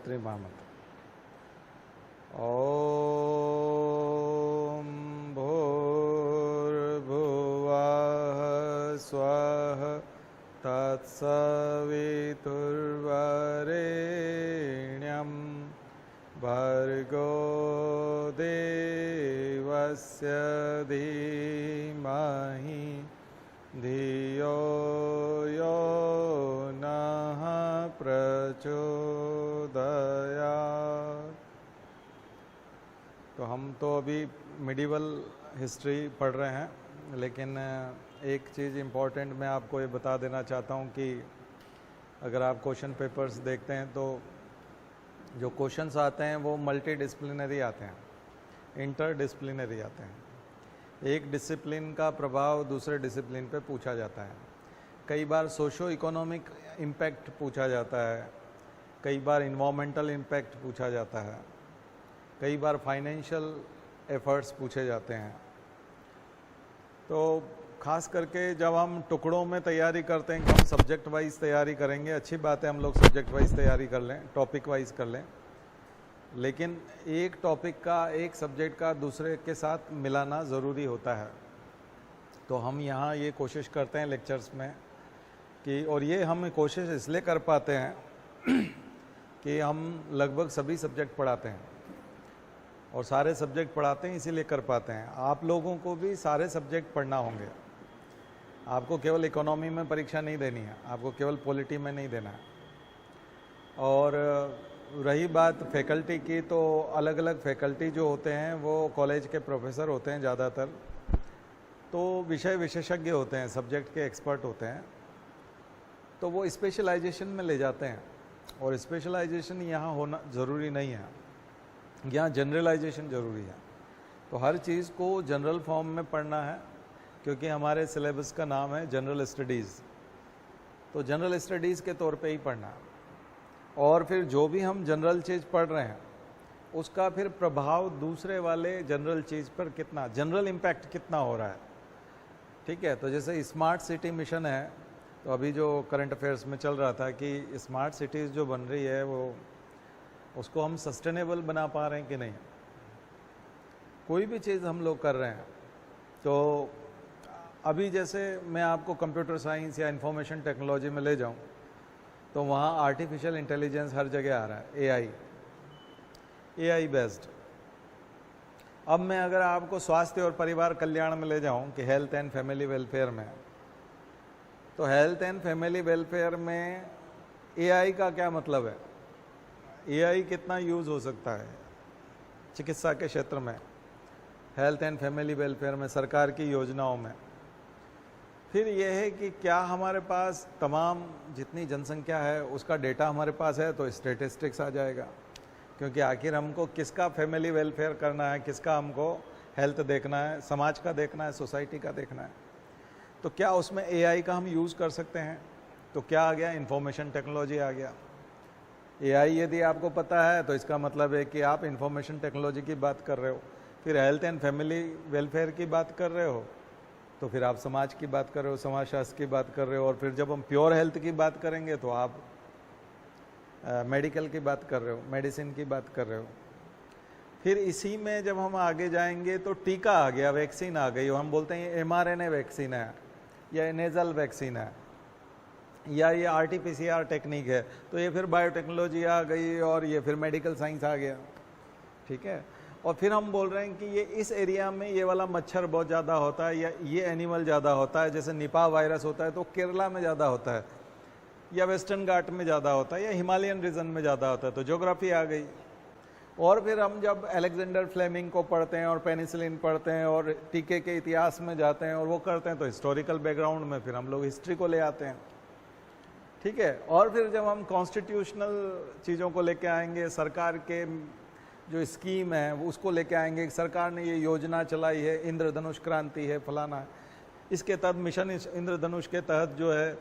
ॐ भूर्भुवः स्वः तत्सवितुर्वरेण्यं भर्गो देवस्य धीमहि धियो यो नः प्रचोदयात्। तो हम तो अभी मिडिवल हिस्ट्री पढ़ रहे हैं, लेकिन एक चीज़ इम्पॉर्टेंट मैं आपको ये बता देना चाहता हूँ कि अगर आप क्वेश्चन पेपर्स देखते हैं तो जो क्वेश्चंस आते हैं वो मल्टी डिसिप्लिनरी आते हैं, इंटर डिसिप्लिनरी आते हैं। एक डिसिप्लिन का प्रभाव दूसरे डिसिप्लिन पे पूछा जाता है। कई बार सोशो इकोनॉमिक इम्पैक्ट पूछा जाता है, कई बार इन्वायरमेंटल इम्पैक्ट पूछा जाता है, कई बार फाइनेंशियल एफर्ट्स पूछे जाते हैं। तो खास करके जब हम टुकड़ों में तैयारी करते हैं कि हम सब्जेक्ट वाइज तैयारी करेंगे, अच्छी बात है हम लोग सब्जेक्ट वाइज तैयारी कर लें, टॉपिक वाइज कर लें, लेकिन एक टॉपिक का, एक सब्जेक्ट का दूसरे के साथ मिलाना ज़रूरी होता है। तो हम यहाँ ये कोशिश करते हैं लेक्चर्स में कि, और ये हम कोशिश इसलिए कर पाते हैं कि हम लगभग सभी सब्जेक्ट पढ़ाते हैं और सारे सब्जेक्ट पढ़ाते हैं, इसीलिए कर पाते हैं। आप लोगों को भी सारे सब्जेक्ट पढ़ना होंगे। आपको केवल इकोनॉमी में परीक्षा नहीं देनी है, आपको केवल पॉलिटी में नहीं देना है। और रही बात फैकल्टी की, तो अलग अलग फैकल्टी जो होते हैं वो कॉलेज के प्रोफेसर होते हैं ज़्यादातर, तो विषय विशेषज्ञ होते हैं, सब्जेक्ट के एक्सपर्ट होते हैं, तो वो स्पेशलाइजेशन में ले जाते हैं। और स्पेशलाइजेशन यहाँ होना ज़रूरी नहीं है, यहाँ जनरलाइजेशन ज़रूरी है। तो हर चीज़ को जनरल फॉर्म में पढ़ना है, क्योंकि हमारे सिलेबस का नाम है जनरल स्टडीज़, तो जनरल स्टडीज़ के तौर पे ही पढ़ना है। और फिर जो भी हम जनरल चीज़ पढ़ रहे हैं उसका फिर प्रभाव दूसरे वाले जनरल चीज़ पर कितना, जनरल इम्पैक्ट कितना हो रहा है। ठीक है, तो जैसे स्मार्ट सिटी मिशन है, तो अभी जो करंट अफेयर्स में चल रहा था कि स्मार्ट सिटीज़ जो बन रही है वो, उसको हम सस्टेनेबल बना पा रहे हैं कि नहीं। कोई भी चीज़ हम लोग कर रहे हैं, तो अभी जैसे मैं आपको कंप्यूटर साइंस या इंफॉर्मेशन टेक्नोलॉजी में ले जाऊं, तो वहाँ आर्टिफिशियल इंटेलिजेंस हर जगह आ रहा है, एआई बेस्ड। अब मैं अगर आपको स्वास्थ्य और परिवार कल्याण में ले जाऊं कि हेल्थ एंड फैमिली वेलफेयर में, तो हेल्थ एंड फैमिली वेलफेयर में एआई का क्या मतलब है, एआई कितना यूज़ हो सकता है चिकित्सा के क्षेत्र में, हेल्थ एंड फैमिली वेलफेयर में, सरकार की योजनाओं में। फिर यह है कि क्या हमारे पास तमाम जितनी जनसंख्या है उसका डेटा हमारे पास है, तो स्टैटिस्टिक्स आ जाएगा, क्योंकि आखिर हमको किसका फैमिली वेलफेयर करना है, किसका हमको हेल्थ देखना है, समाज का देखना है, सोसाइटी का देखना है। तो क्या उसमें एआई का हम यूज़ कर सकते हैं। तो क्या आ गया, इंफॉर्मेशन टेक्नोलॉजी आ गया। एआई यदि आपको पता है तो इसका मतलब है कि आप इंफॉर्मेशन टेक्नोलॉजी की बात कर रहे हो। फिर हेल्थ एंड फैमिली वेलफेयर की बात कर रहे हो, तो फिर आप समाज की बात कर रहे हो, समाजशास्त्र की बात कर रहे हो। और फिर जब हम प्योर हेल्थ की बात करेंगे तो आप मेडिकल की बात कर रहे हो, मेडिसिन की बात कर रहे हो। फिर इसी में जब हम आगे जाएंगे तो टीका आ गया, वैक्सीन आ गई, हम बोलते हैं ये mRNA वैक्सीन है या नेजल वैक्सीन है या ये RT-PCR टेक्निक है, तो ये फिर बायोटेक्नोलॉजी आ गई और ये फिर मेडिकल साइंस आ गया। ठीक है, और फिर हम बोल रहे हैं कि ये इस एरिया में ये वाला मच्छर बहुत ज़्यादा होता है या ये एनिमल ज़्यादा होता है, जैसे निपा वायरस होता है तो केरला में ज़्यादा होता है या वेस्टर्न घाट में ज़्यादा होता है या हिमालयन रीजन में ज़्यादा होता है, तो ज्योग्राफी आ गई। और फिर हम जब अलेक्जेंडर फ्लेमिंग को पढ़ते हैं और पेनिसिलिन पढ़ते हैं और टीके के इतिहास में जाते हैं और वो करते हैं, तो हिस्टोरिकल बैकग्राउंड में फिर हम लोग हिस्ट्री को ले आते हैं। ठीक है, और फिर जब हम कॉन्स्टिट्यूशनल चीज़ों को लेके आएंगे, सरकार के जो स्कीम है उसको लेके आएंगे, सरकार ने ये योजना चलाई है, इंद्रधनुष क्रांति है, फलाना है, इसके तहत मिशन इंद्रधनुष के तहत जो है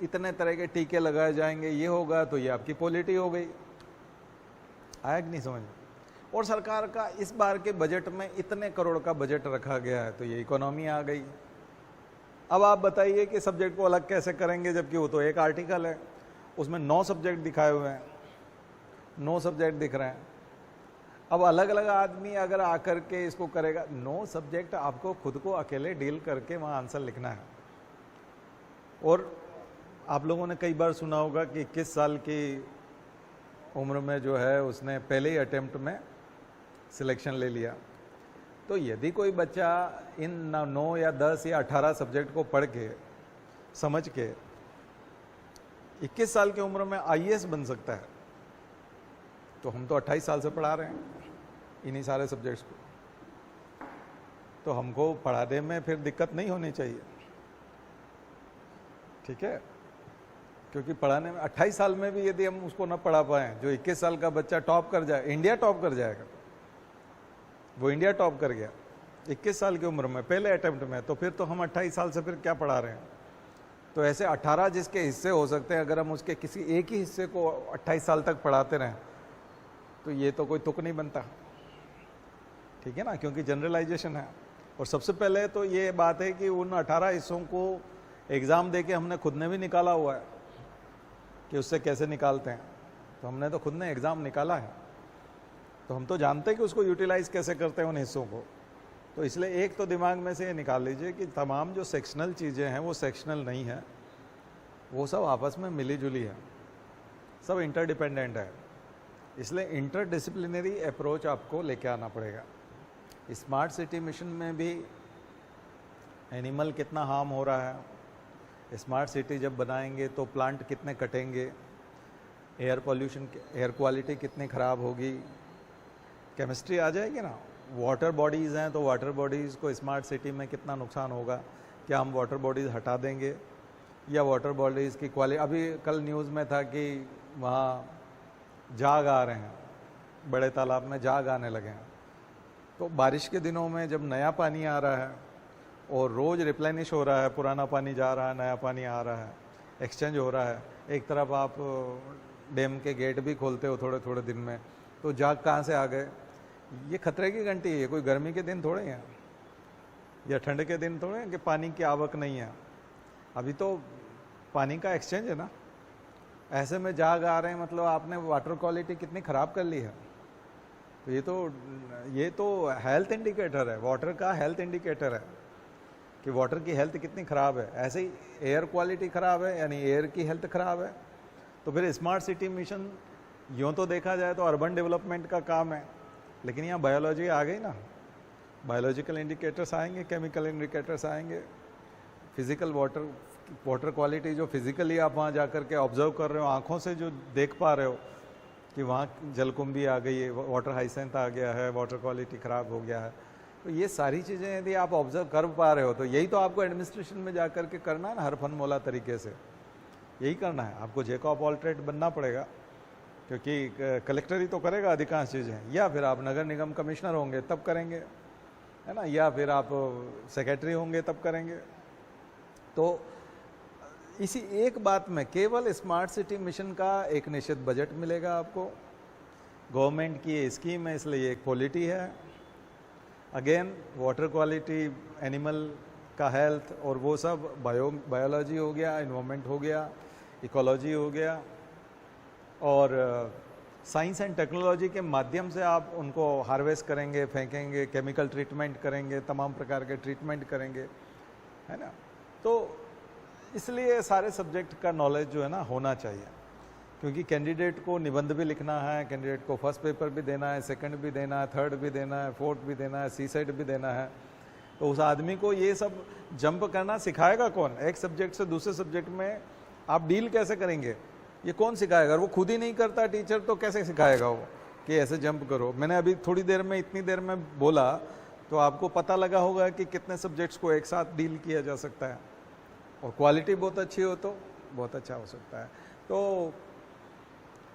इतने तरह के टीके लगाए जाएंगे, ये होगा, तो ये आपकी पॉलिटी हो गई। आया कि नहीं समझ। और सरकार का इस बार के बजट में इतने करोड़ का बजट रखा गया है, तो ये इकोनॉमी आ गई। अब आप बताइए कि सब्जेक्ट को अलग कैसे करेंगे, जबकि वो तो एक आर्टिकल है, उसमें 9 सब्जेक्ट दिखाए हुए हैं 9 सब्जेक्ट दिख रहे हैं। अब अलग अलग आदमी अगर आकर के इसको करेगा, 9 सब्जेक्ट आपको खुद को अकेले डील करके वहाँ आंसर लिखना है। और आप लोगों ने कई बार सुना होगा कि 21 साल की उम्र में जो है उसने पहले ही अटेम्प्ट में सिलेक्शन ले लिया। तो यदि कोई बच्चा इन 9 या 10 या 18 सब्जेक्ट को पढ़ के समझ के 21 साल की उम्र में आईएएस बन सकता है, तो हम तो 28 साल से पढ़ा रहे हैं इन्हीं सारे सब्जेक्ट्स को, तो हमको पढ़ाने में फिर दिक्कत नहीं होनी चाहिए, ठीक है। क्योंकि पढ़ाने में 28 साल में भी यदि हम उसको ना पढ़ा पाए, जो 21 साल का बच्चा टॉप कर जाए, इंडिया टॉप कर जाएगा, वो इंडिया टॉप कर गया 21 साल की उम्र में पहले अटेम्प्ट में, तो फिर तो हम 28 साल से फिर क्या पढ़ा रहे हैं। तो ऐसे 18 जिसके हिस्से हो सकते हैं, अगर हम उसके किसी एक ही हिस्से को 28 साल तक पढ़ाते रहें तो ये तो कोई तुक नहीं बनता, ठीक है ना, क्योंकि जनरलाइजेशन है। और सबसे पहले तो ये बात है कि उन 18 हिस्सों को एग्ज़ाम दे के हमने खुद ने भी निकाला हुआ है कि उससे कैसे निकालते हैं, तो हमने तो खुद ने एग्ज़ाम निकाला है, तो हम तो जानते हैं कि उसको यूटिलाइज कैसे करते हैं उन हिस्सों को। तो इसलिए एक तो दिमाग में से ये निकाल लीजिए कि तमाम जो सेक्शनल चीज़ें हैं वो सेक्शनल नहीं है, वो सब आपस में मिली जुली है, सब इंटरडिपेंडेंट है। इसलिए इंटरडिसिप्लिनरी अप्रोच आपको लेके आना पड़ेगा। स्मार्ट सिटी मिशन में भी एनिमल कितना हार्म हो रहा है, स्मार्ट सिटी जब बनाएंगे तो प्लांट कितने कटेंगे, एयर पॉल्यूशन, एयर क्वालिटी कितनी ख़राब होगी, केमिस्ट्री आ जाएगी ना। वाटर बॉडीज़ हैं तो वाटर बॉडीज़ को स्मार्ट सिटी में कितना नुकसान होगा, क्या हम वाटर बॉडीज़ हटा देंगे या वाटर बॉडीज़ की क्वालिटी। अभी कल न्यूज़ में था कि वहाँ जाग आ रहे हैं, बड़े तालाब में जाग आने लगे हैं। तो बारिश के दिनों में जब नया पानी आ रहा है और रोज़ रिप्लेनिश हो रहा है, पुराना पानी जा रहा है, नया पानी आ रहा है, एक्सचेंज हो रहा है, एक तरफ आप डैम के गेट भी खोलते हो थोड़े थोड़े दिन में, तो जाग कहाँ से आ गए। ये खतरे की घंटी है, कोई गर्मी के दिन थोड़े हैं या ठंड के दिन थोड़े हैं कि पानी की आवक नहीं है। अभी तो पानी का एक्सचेंज है ना, ऐसे में जाग आ रहे हैं, मतलब आपने वाटर क्वालिटी कितनी ख़राब कर ली है। तो ये तो हेल्थ इंडिकेटर है, वाटर का हेल्थ इंडिकेटर है कि वाटर की हेल्थ कितनी ख़राब है। ऐसे ही एयर क्वालिटी ख़राब है, यानी एयर की हेल्थ ख़राब है। तो फिर स्मार्ट सिटी मिशन यूँ तो देखा जाए तो अर्बन डेवलपमेंट का काम है, लेकिन यहाँ बायोलॉजी आ गई ना, बायोलॉजिकल इंडिकेटर्स आएंगे, केमिकल इंडिकेटर्स आएंगे, फिजिकल वाटर क्वालिटी जो फिजिकली आप वहाँ जा कर के ऑब्जर्व कर रहे हो, आँखों से जो देख पा रहे हो कि वहाँ जलकुंभी आ गई है, वाटर हाइसेंथ आ गया है, वाटर क्वालिटी ख़राब हो गया है। तो ये सारी चीज़ें यदि आप ऑब्जर्व कर पा रहे हो तो यही तो आपको एडमिनिस्ट्रेशन में जा कर के करना है ना, हर फन मोला तरीके से यही करना है। आपको जैकब ऑल्ट्रेट बनना पड़ेगा, क्योंकि कलेक्टर ही तो करेगा अधिकांश चीज़ें, या फिर आप नगर निगम कमिश्नर होंगे तब करेंगे, है ना, या फिर आप सेक्रेटरी होंगे तब करेंगे। तो इसी एक बात में केवल स्मार्ट सिटी मिशन का एक निश्चित बजट मिलेगा आपको, गवर्नमेंट की ये स्कीम है, इसलिए एक पॉलिटी है। अगेन वाटर क्वालिटी, एनिमल का हेल्थ और वो सब, बायोलॉजी हो गया, इन्वायरमेंट हो गया, इकोलॉजी हो गया, और साइंस एंड टेक्नोलॉजी के माध्यम से आप उनको हार्वेस्ट करेंगे, फेंकेंगे, केमिकल ट्रीटमेंट करेंगे, तमाम प्रकार के ट्रीटमेंट करेंगे, है ना। तो इसलिए सारे सब्जेक्ट का नॉलेज जो है ना होना चाहिए, क्योंकि कैंडिडेट को निबंध भी लिखना है, कैंडिडेट को फर्स्ट पेपर भी देना है, सेकंड भी देना है, थर्ड भी देना है, फोर्थ भी देना है, सीसेट भी देना है। तो उस आदमी को ये सब जंप करना सिखाएगा कौन? एक सब्जेक्ट से दूसरे सब्जेक्ट में आप डील कैसे करेंगे, ये कौन सिखाएगा? वो खुद ही नहीं करता टीचर, तो कैसे सिखाएगा वो कि ऐसे जंप करो। मैंने अभी थोड़ी देर में, इतनी देर में बोला तो आपको पता लगा होगा कि कितने सब्जेक्ट्स को एक साथ डील किया जा सकता है, और क्वालिटी बहुत अच्छी हो तो बहुत अच्छा हो सकता है। तो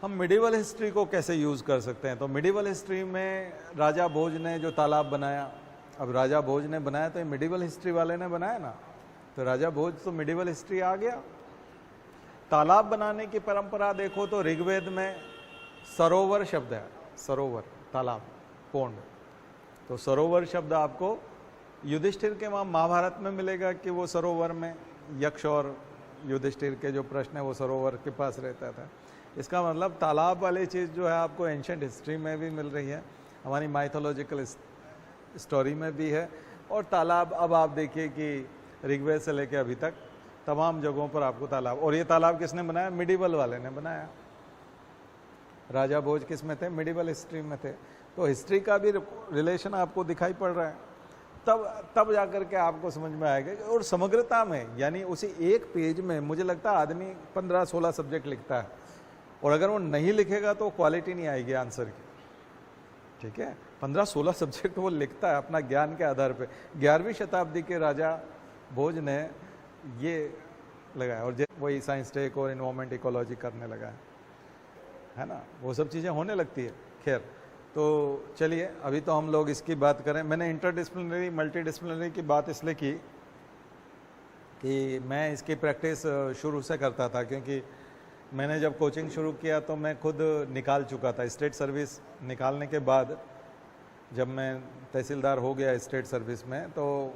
हम मिडिवल हिस्ट्री को कैसे यूज़ कर सकते हैं? तो मिडिवल हिस्ट्री में राजा भोज ने जो तालाब बनाया, अब राजा भोज ने बनाया तो ये मिडिवल हिस्ट्री वाले ने बनाया ना, तो राजा भोज तो मिडिवल हिस्ट्री आ गया। तालाब बनाने की परंपरा देखो तो ऋग्वेद में सरोवर शब्द है, सरोवर, तालाब, पौंड। तो सरोवर शब्द आपको युधिष्ठिर के वहाँ महाभारत में मिलेगा कि वो सरोवर में यक्ष और युधिष्ठिर के जो प्रश्न है वो सरोवर के पास रहता था। इसका मतलब तालाब वाली चीज़ जो है आपको एंशंट हिस्ट्री में भी मिल रही है, हमारी माइथोलॉजिकल स्टोरी में भी है। और तालाब अब आप देखिए कि ऋग्वेद से लेके अभी तक तमाम जगहों पर आपको तालाब, और ये तालाब किसने बनाया? मिडिवल वाले ने बनाया। राजा भोज किस में थे? मिडिवल हिस्ट्री में थे। तो हिस्ट्री का भी रिलेशन आपको दिखाई पड़ रहा है, तब जाकर के आपको समझ में आएगा। और समग्रता में, यानी उसी एक पेज में मुझे लगता है आदमी 15-16 सब्जेक्ट लिखता है, और अगर वो नहीं लिखेगा तो क्वालिटी नहीं आएगी आंसर की, ठीक है। 15-16 सब्जेक्ट वो लिखता है अपना ज्ञान के आधार पे। 11वीं शताब्दी के राजा भोज ने ये लगाया, और वही साइंस टेक और इन्वायरमेंट इकोलॉजी करने लगा है ना, वो सब चीज़ें होने लगती है। खैर, तो चलिए अभी तो हम लोग इसकी बात करें। मैंने इंटरडिसिप्लिनरी मल्टीडिसिप्लिनरी की बात इसलिए की कि मैं इसकी प्रैक्टिस शुरू से करता था, क्योंकि मैंने जब कोचिंग शुरू किया तो मैं खुद निकाल चुका था। स्टेट सर्विस निकालने के बाद जब मैं तहसीलदार हो गया स्टेट सर्विस में, तो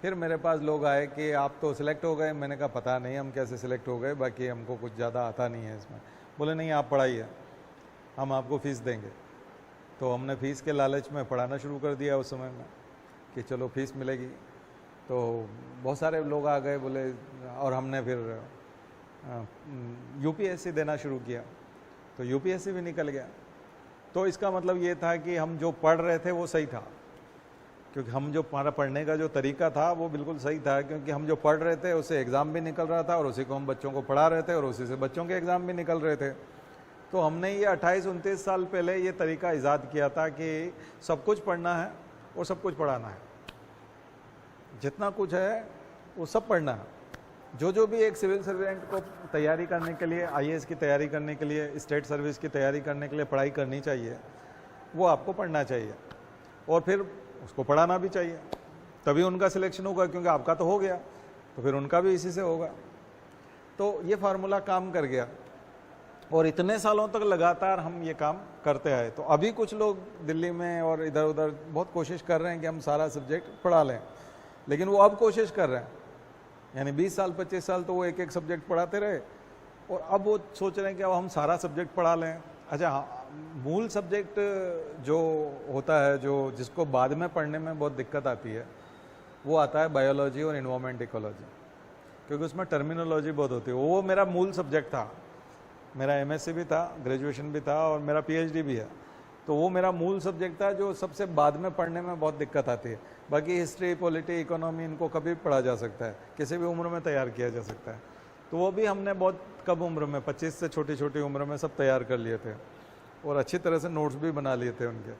फिर मेरे पास लोग आए कि आप तो सिलेक्ट हो गए। मैंने कहा पता नहीं हम कैसे सिलेक्ट हो गए, बाकी हमको कुछ ज़्यादा आता नहीं है इसमें। बोले नहीं, आप पढ़ाइए, हम आपको फ़ीस देंगे। तो हमने फ़ीस के लालच में पढ़ाना शुरू कर दिया उस समय में कि चलो फ़ीस मिलेगी। तो बहुत सारे लोग आ गए, बोले, और हमने फिर यूपीएससी देना शुरू किया, तो यूपीएससी भी निकल गया। तो इसका मतलब ये था कि हम जो पढ़ रहे थे वो सही था, क्योंकि हम जो हमारा पढ़ने का जो तरीका था वो बिल्कुल सही था, क्योंकि हम जो पढ़ रहे थे उससे एग्ज़ाम भी निकल रहा था, और उसी को हम बच्चों को पढ़ा रहे थे, और उसी से बच्चों के एग्ज़ाम भी निकल रहे थे। तो हमने ये 28-29 साल पहले ये तरीका ईजाद किया था कि सब कुछ पढ़ना है और सब कुछ पढ़ाना है। जितना कुछ है वो सब पढ़ना है। जो भी एक सिविल सर्वेंट को तैयारी करने के लिए, आईएएस की तैयारी करने के लिए, स्टेट सर्विस की तैयारी करने के लिए पढ़ाई करनी चाहिए, वो आपको पढ़ना चाहिए, और फिर उसको पढ़ाना भी चाहिए। तभी उनका सिलेक्शन होगा, क्योंकि आपका तो हो गया तो फिर उनका भी इसी से होगा। तो ये फार्मूला काम कर गया, और इतने सालों तक लगातार हम ये काम करते आए। तो अभी कुछ लोग दिल्ली में और इधर उधर बहुत कोशिश कर रहे हैं कि हम सारा सब्जेक्ट पढ़ा लें, लेकिन वो अब कोशिश कर रहे हैं, यानी 20 साल 25 साल तो वो एक सब्जेक्ट पढ़ाते रहे, और अब वो सोच रहे हैं कि अब हम सारा सब्जेक्ट पढ़ा लें। अच्छा हाँ, मूल सब्जेक्ट जो होता है, जो जिसको बाद में पढ़ने में बहुत दिक्कत आती है, वो आता है बायोलॉजी और इन्वायरमेंट इकोलॉजी, क्योंकि उसमें टर्मिनोलॉजी बहुत होती है। वो मेरा मूल सब्जेक्ट था, मेरा एमएससी भी था, ग्रेजुएशन भी था, और मेरा पीएचडी भी है। तो वो मेरा मूल सब्जेक्ट था, जो सबसे बाद में पढ़ने में बहुत दिक्कत आती है। बाकी हिस्ट्री, पॉलिटी, इकोनॉमी, इनको कभी पढ़ा जा सकता है, किसी भी उम्र में तैयार किया जा सकता है। तो वो भी हमने बहुत कम उम्र में, 25 से छोटी छोटी उम्र में सब तैयार कर लिए थे, और अच्छी तरह से नोट्स भी बना लिए थे उनके।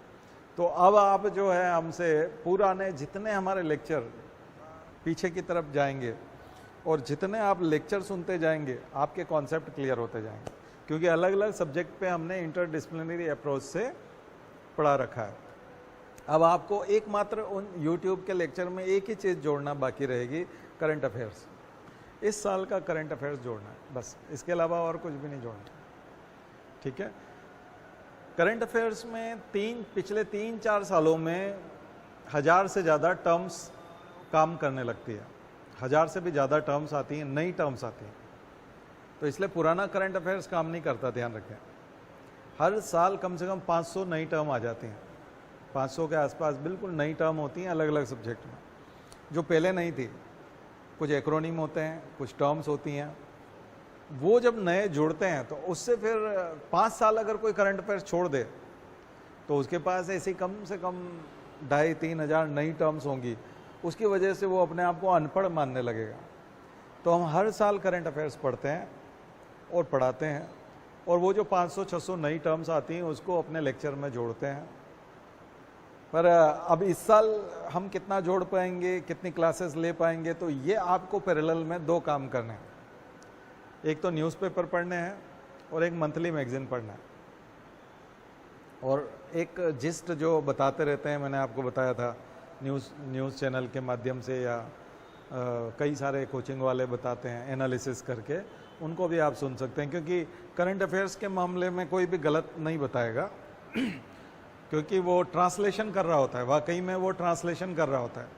तो अब आप जो है हमसे पुराने जितने हमारे लेक्चर पीछे की तरफ जाएंगे, और जितने आप लेक्चर सुनते जाएंगे, आपके कॉन्सेप्ट क्लियर होते जाएंगे, क्योंकि अलग अलग सब्जेक्ट पे हमने इंटरडिसिप्लिनरी अप्रोच से पढ़ा रखा है। अब आपको एकमात्र उन यूट्यूब के लेक्चर में एक ही चीज़ जोड़ना बाकी रहेगी, करंट अफेयर्स। इस साल का करंट अफेयर्स जोड़ना है बस, इसके अलावा और कुछ भी नहीं जोड़ना, ठीक है। करंट अफेयर्स में पिछले 3-4 सालों में 1000 से ज़्यादा टर्म्स काम करने लगती है, 1000 से भी ज़्यादा टर्म्स आती हैं, नई टर्म्स आती हैं। तो इसलिए पुराना करंट अफेयर्स काम नहीं करता, ध्यान रखें। हर साल कम से कम 500 नई टर्म आ जाती हैं, 500 के आसपास बिल्कुल नई टर्म होती हैं अलग अलग सब्जेक्ट में, जो पहले नहीं थी। कुछ एक्रोनिम होते हैं, कुछ टर्म्स होती हैं, वो जब नए जुड़ते हैं तो उससे फिर 5 साल अगर कोई करंट अफेयर्स छोड़ दे तो उसके पास ऐसी कम से कम 2,500-3 हज़ार नई टर्म्स होंगी। उसकी वजह से वो अपने आप को अनपढ़ मानने लगेगा। तो हम हर साल करंट अफेयर्स पढ़ते हैं और पढ़ाते हैं, और वो जो 500-600 नई टर्म्स आती हैं उसको अपने लेक्चर में जोड़ते हैं। पर अब इस साल हम कितना जोड़ पाएंगे, कितनी क्लासेस ले पाएंगे, तो ये आपको पैरेलल में 2 काम करने हैं। एक तो न्यूज़पेपर पढ़ने हैं और एक मंथली मैगजीन पढ़ना है, और एक जिस्ट जो बताते रहते हैं, मैंने आपको बताया था न्यूज़ चैनल के माध्यम से, या कई सारे कोचिंग वाले बताते हैं एनालिसिस करके, उनको भी आप सुन सकते हैं। क्योंकि करंट अफेयर्स के मामले में कोई भी गलत नहीं बताएगा क्योंकि वो ट्रांसलेशन कर रहा होता है, वाकई में वो ट्रांसलेशन कर रहा होता है।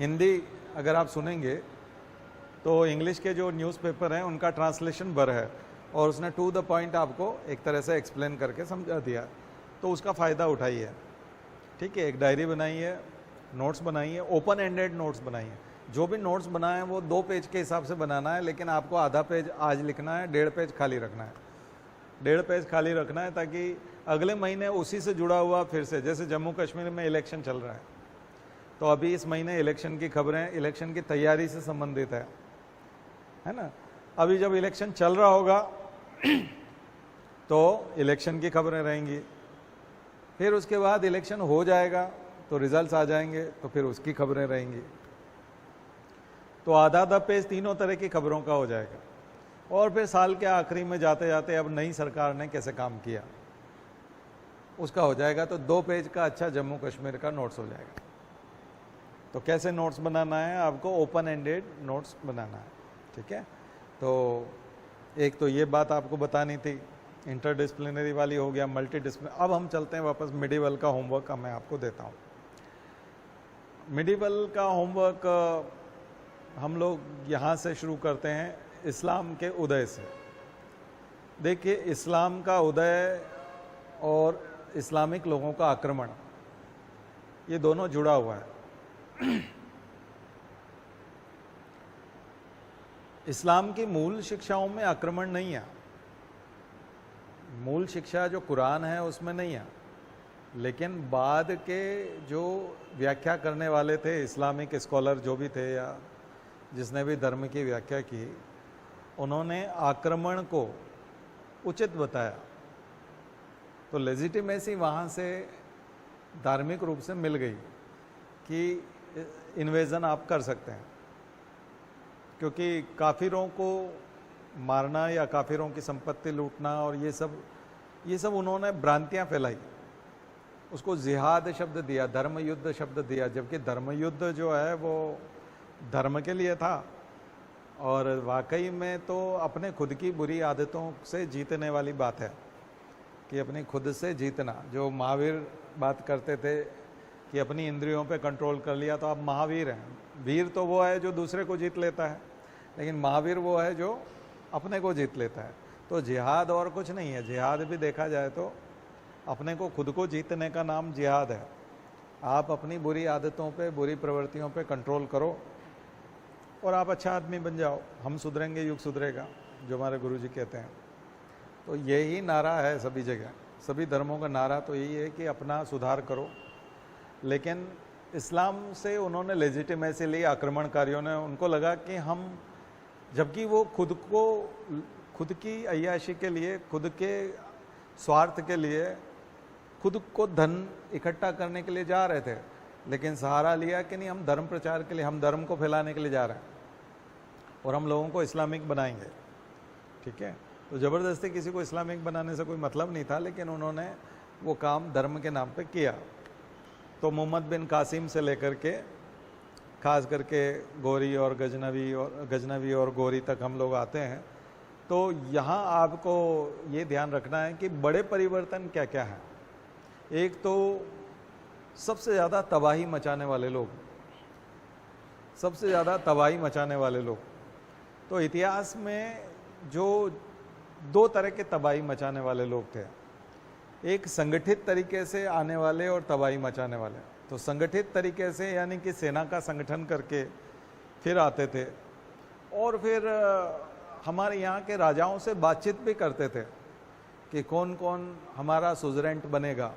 हिंदी अगर आप सुनेंगे तो इंग्लिश के जो न्यूज़पेपर हैं उनका ट्रांसलेशन बर है, और उसने टू द पॉइंट आपको एक तरह से एक्सप्लेन करके समझा दिया, तो उसका फ़ायदा उठाइए। ठीक है, एक डायरी बनाइए, नोट्स बनाइए, ओपन एंडेड नोट्स बनाइए। जो भी नोट्स बनाए वो 2 पेज के हिसाब से बनाना है, लेकिन आपको आधा पेज आज लिखना है, 1.5 पेज खाली रखना है। 1.5 पेज खाली रखना है ताकि अगले महीने उसी से जुड़ा हुआ फिर से, जैसे जम्मू कश्मीर में इलेक्शन चल रहा है, तो अभी इस महीने इलेक्शन की खबरें, इलेक्शन की तैयारी से संबंधित है ना। अभी जब इलेक्शन चल रहा होगा तो इलेक्शन की खबरें रहेंगी, फिर उसके बाद इलेक्शन हो जाएगा तो रिजल्ट्स आ जाएंगे, तो फिर उसकी खबरें रहेंगी। तो आधा पेज तीनों तरह की खबरों का हो जाएगा। और फिर साल के आखिरी में जाते जाते अब नई सरकार ने कैसे काम किया उसका हो जाएगा, तो 2 पेज का अच्छा जम्मू कश्मीर का नोट्स हो जाएगा। तो कैसे नोट्स बनाना है आपको? ओपन एंडेड नोट्स बनाना है। ठीक है, तो एक तो ये बात आपको बतानी थी, इंटरडिसिप्लिनरी वाली हो गया, मल्टी डिसिप्लिन। अब हम चलते हैं वापस मिडिवल का होमवर्क का मैं आपको देता हूँ। मिडिवल का होमवर्क हम लोग यहाँ से शुरू करते हैं, इस्लाम के उदय से। देखिए, इस्लाम का उदय और इस्लामिक लोगों का आक्रमण, ये दोनों जुड़ा हुआ है। इस्लाम की मूल शिक्षाओं में आक्रमण नहीं है, मूल शिक्षा जो कुरान है उसमें नहीं है, लेकिन बाद के जो व्याख्या करने वाले थे, इस्लामिक स्कॉलर जो भी थे या जिसने भी धर्म की व्याख्या की, उन्होंने आक्रमण को उचित बताया। तो लेजिटिमेसी वहाँ से धार्मिक रूप से मिल गई कि इन्वेजन आप कर सकते हैं, क्योंकि काफिरों को मारना या काफिरों की संपत्ति लूटना और ये सब उन्होंने भ्रांतियाँ फैलाई, उसको जिहाद शब्द दिया, धर्म युद्ध शब्द दिया, जबकि धर्म युद्ध जो है वो धर्म के लिए था। और वाकई में तो अपने खुद की बुरी आदतों से जीतने वाली बात है कि अपनी खुद से जीतना। जो महावीर बात करते थे कि अपनी इंद्रियों पे कंट्रोल कर लिया तो आप महावीर हैं। वीर तो वो है जो दूसरे को जीत लेता है, लेकिन महावीर वो है जो अपने को जीत लेता है। तो जिहाद और कुछ नहीं है, जिहाद भी देखा जाए तो अपने को खुद को जीतने का नाम जिहाद है। आप अपनी बुरी आदतों पे, बुरी प्रवृत्तियों पे कंट्रोल करो और आप अच्छा आदमी बन जाओ। हम सुधरेंगे, युग सुधरेगा, जो हमारे गुरुजी कहते हैं। तो यही नारा है सभी जगह, सभी धर्मों का नारा तो यही है कि अपना सुधार करो। लेकिन इस्लाम से उन्होंने लेजिटिमेसी ली, आक्रमणकारियों ने। उनको लगा कि हम, जबकि वो खुद की अय्याशी के लिए, खुद के स्वार्थ के लिए, खुद को धन इकट्ठा करने के लिए जा रहे थे, लेकिन सहारा लिया कि नहीं, हम धर्म प्रचार के लिए, हम धर्म को फैलाने के लिए जा रहे हैं और हम लोगों को इस्लामिक बनाएंगे। ठीक है, तो ज़बरदस्ती किसी को इस्लामिक बनाने से कोई मतलब नहीं था, लेकिन उन्होंने वो काम धर्म के नाम पे किया। तो मोहम्मद बिन कासिम से लेकर के खास करके गौरी और गजनवी और गौरी तक हम लोग आते हैं। तो यहाँ आपको ये ध्यान रखना है कि बड़े परिवर्तन क्या क्या हैं। एक तो सबसे ज़्यादा तबाही मचाने वाले लोग, सबसे ज़्यादा तबाही मचाने वाले लोग। तो इतिहास में जो 2 तरह के तबाही मचाने वाले लोग थे, एक संगठित तरीके से आने वाले और तबाही मचाने वाले। तो संगठित तरीके से यानी कि सेना का संगठन करके फिर आते थे और फिर हमारे यहाँ के राजाओं से बातचीत भी करते थे कि कौन कौन हमारा सुजरेंट बनेगा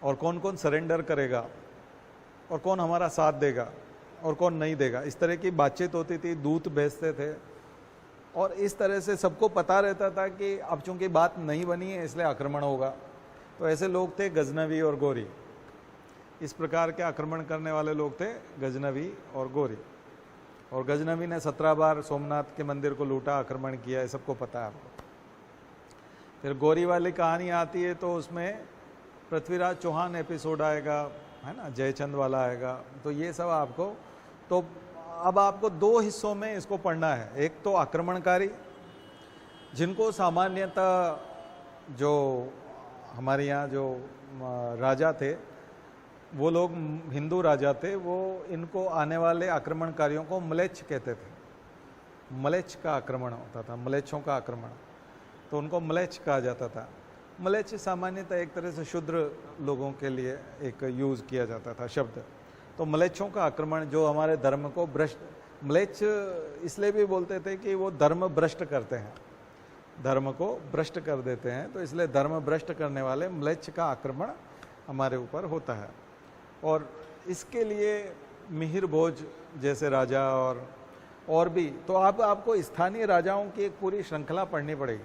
और कौन कौन सरेंडर करेगा और कौन हमारा साथ देगा और कौन नहीं देगा। इस तरह की बातचीत होती थी, दूत भेजते थे और इस तरह से सबको पता रहता था कि अब चूंकि बात नहीं बनी है इसलिए आक्रमण होगा। तो ऐसे लोग थे गजनवी और गौरी, इस प्रकार के आक्रमण करने वाले लोग थे गजनवी और गौरी। और गजनवी ने 17 बार सोमनाथ के मंदिर को लूटा, आक्रमण किया, है सबको पता है आपको। फिर गौरी वाली कहानी आती है तो उसमें पृथ्वीराज चौहान एपिसोड आएगा, है ना, जयचंद वाला आएगा। तो ये सब आपको, तो अब आपको 2 हिस्सों में इसको पढ़ना है। एक तो आक्रमणकारी, जिनको सामान्यतः जो हमारे यहाँ जो राजा थे, वो लोग हिंदू राजा थे, वो इनको आने वाले आक्रमणकारियों को म्लेच्छ कहते थे। मलेच्छ का आक्रमण होता था, मलेच्छों का आक्रमण, तो उनको मलेच्छ कहा जाता था। मलेच्छ सामान्यतः एक तरह से शूद्र लोगों के लिए एक यूज़ किया जाता था शब्द। तो मलेच्छों का आक्रमण जो हमारे धर्म को भ्रष्ट, मलेच्छ इसलिए भी बोलते थे कि वो धर्म भ्रष्ट करते हैं, धर्म को भ्रष्ट कर देते हैं, तो इसलिए धर्म भ्रष्ट करने वाले मलेच्छ का आक्रमण हमारे ऊपर होता है। और इसके लिए मिहिर भोज जैसे राजा और भी, तो आपको स्थानीय राजाओं की एक पूरी श्रृंखला पढ़नी पड़ेगी।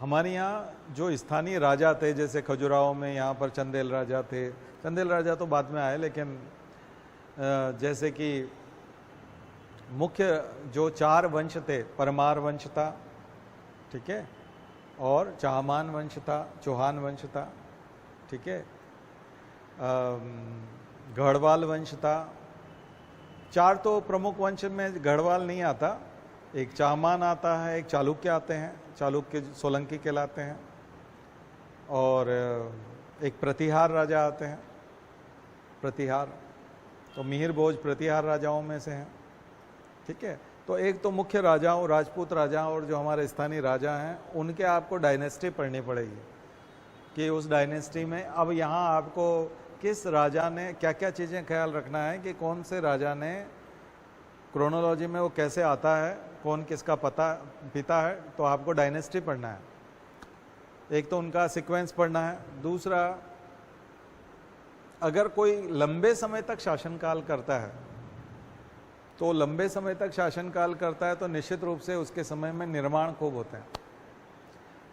हमारे यहाँ जो स्थानीय राजा थे, जैसे खजुराहो में यहाँ पर चंदेल राजा थे, चंदेल राजा तो बाद में आए, लेकिन जैसे कि मुख्य जो 4 वंश थे, परमार वंश था, ठीक है, और चाहमान वंश था, चौहान वंश था, ठीक है, गढ़वाल वंश था। 4 तो प्रमुख वंश में गढ़वाल नहीं आता, एक चाहमान आता है, एक चालुक्य आते हैं, चालुक्य सोलंकी कहलाते हैं, और एक प्रतिहार राजा आते हैं, प्रतिहार, तो मिहिर भोज प्रतिहार राजाओं में से हैं, ठीक है। तो एक तो मुख्य राजाओं, राजपूत राजा और जो हमारे स्थानीय राजा हैं, उनके आपको डायनेस्टी पढ़नी पड़ेगी कि उस डायनेस्टी में अब यहाँ आपको किस राजा ने क्या क्या चीज़ें ख्याल रखना है कि कौन से राजा ने क्रोनोलॉजी में वो कैसे आता है, कौन किसका पिता है, तो आपको डायनेस्टी पढ़ना है। एक तो उनका सीक्वेंस पढ़ना है, दूसरा अगर कोई लंबे समय तक शासनकाल करता है, तो लंबे समय तक शासनकाल करता है तो निश्चित रूप से उसके समय में निर्माण खूब होते हैं।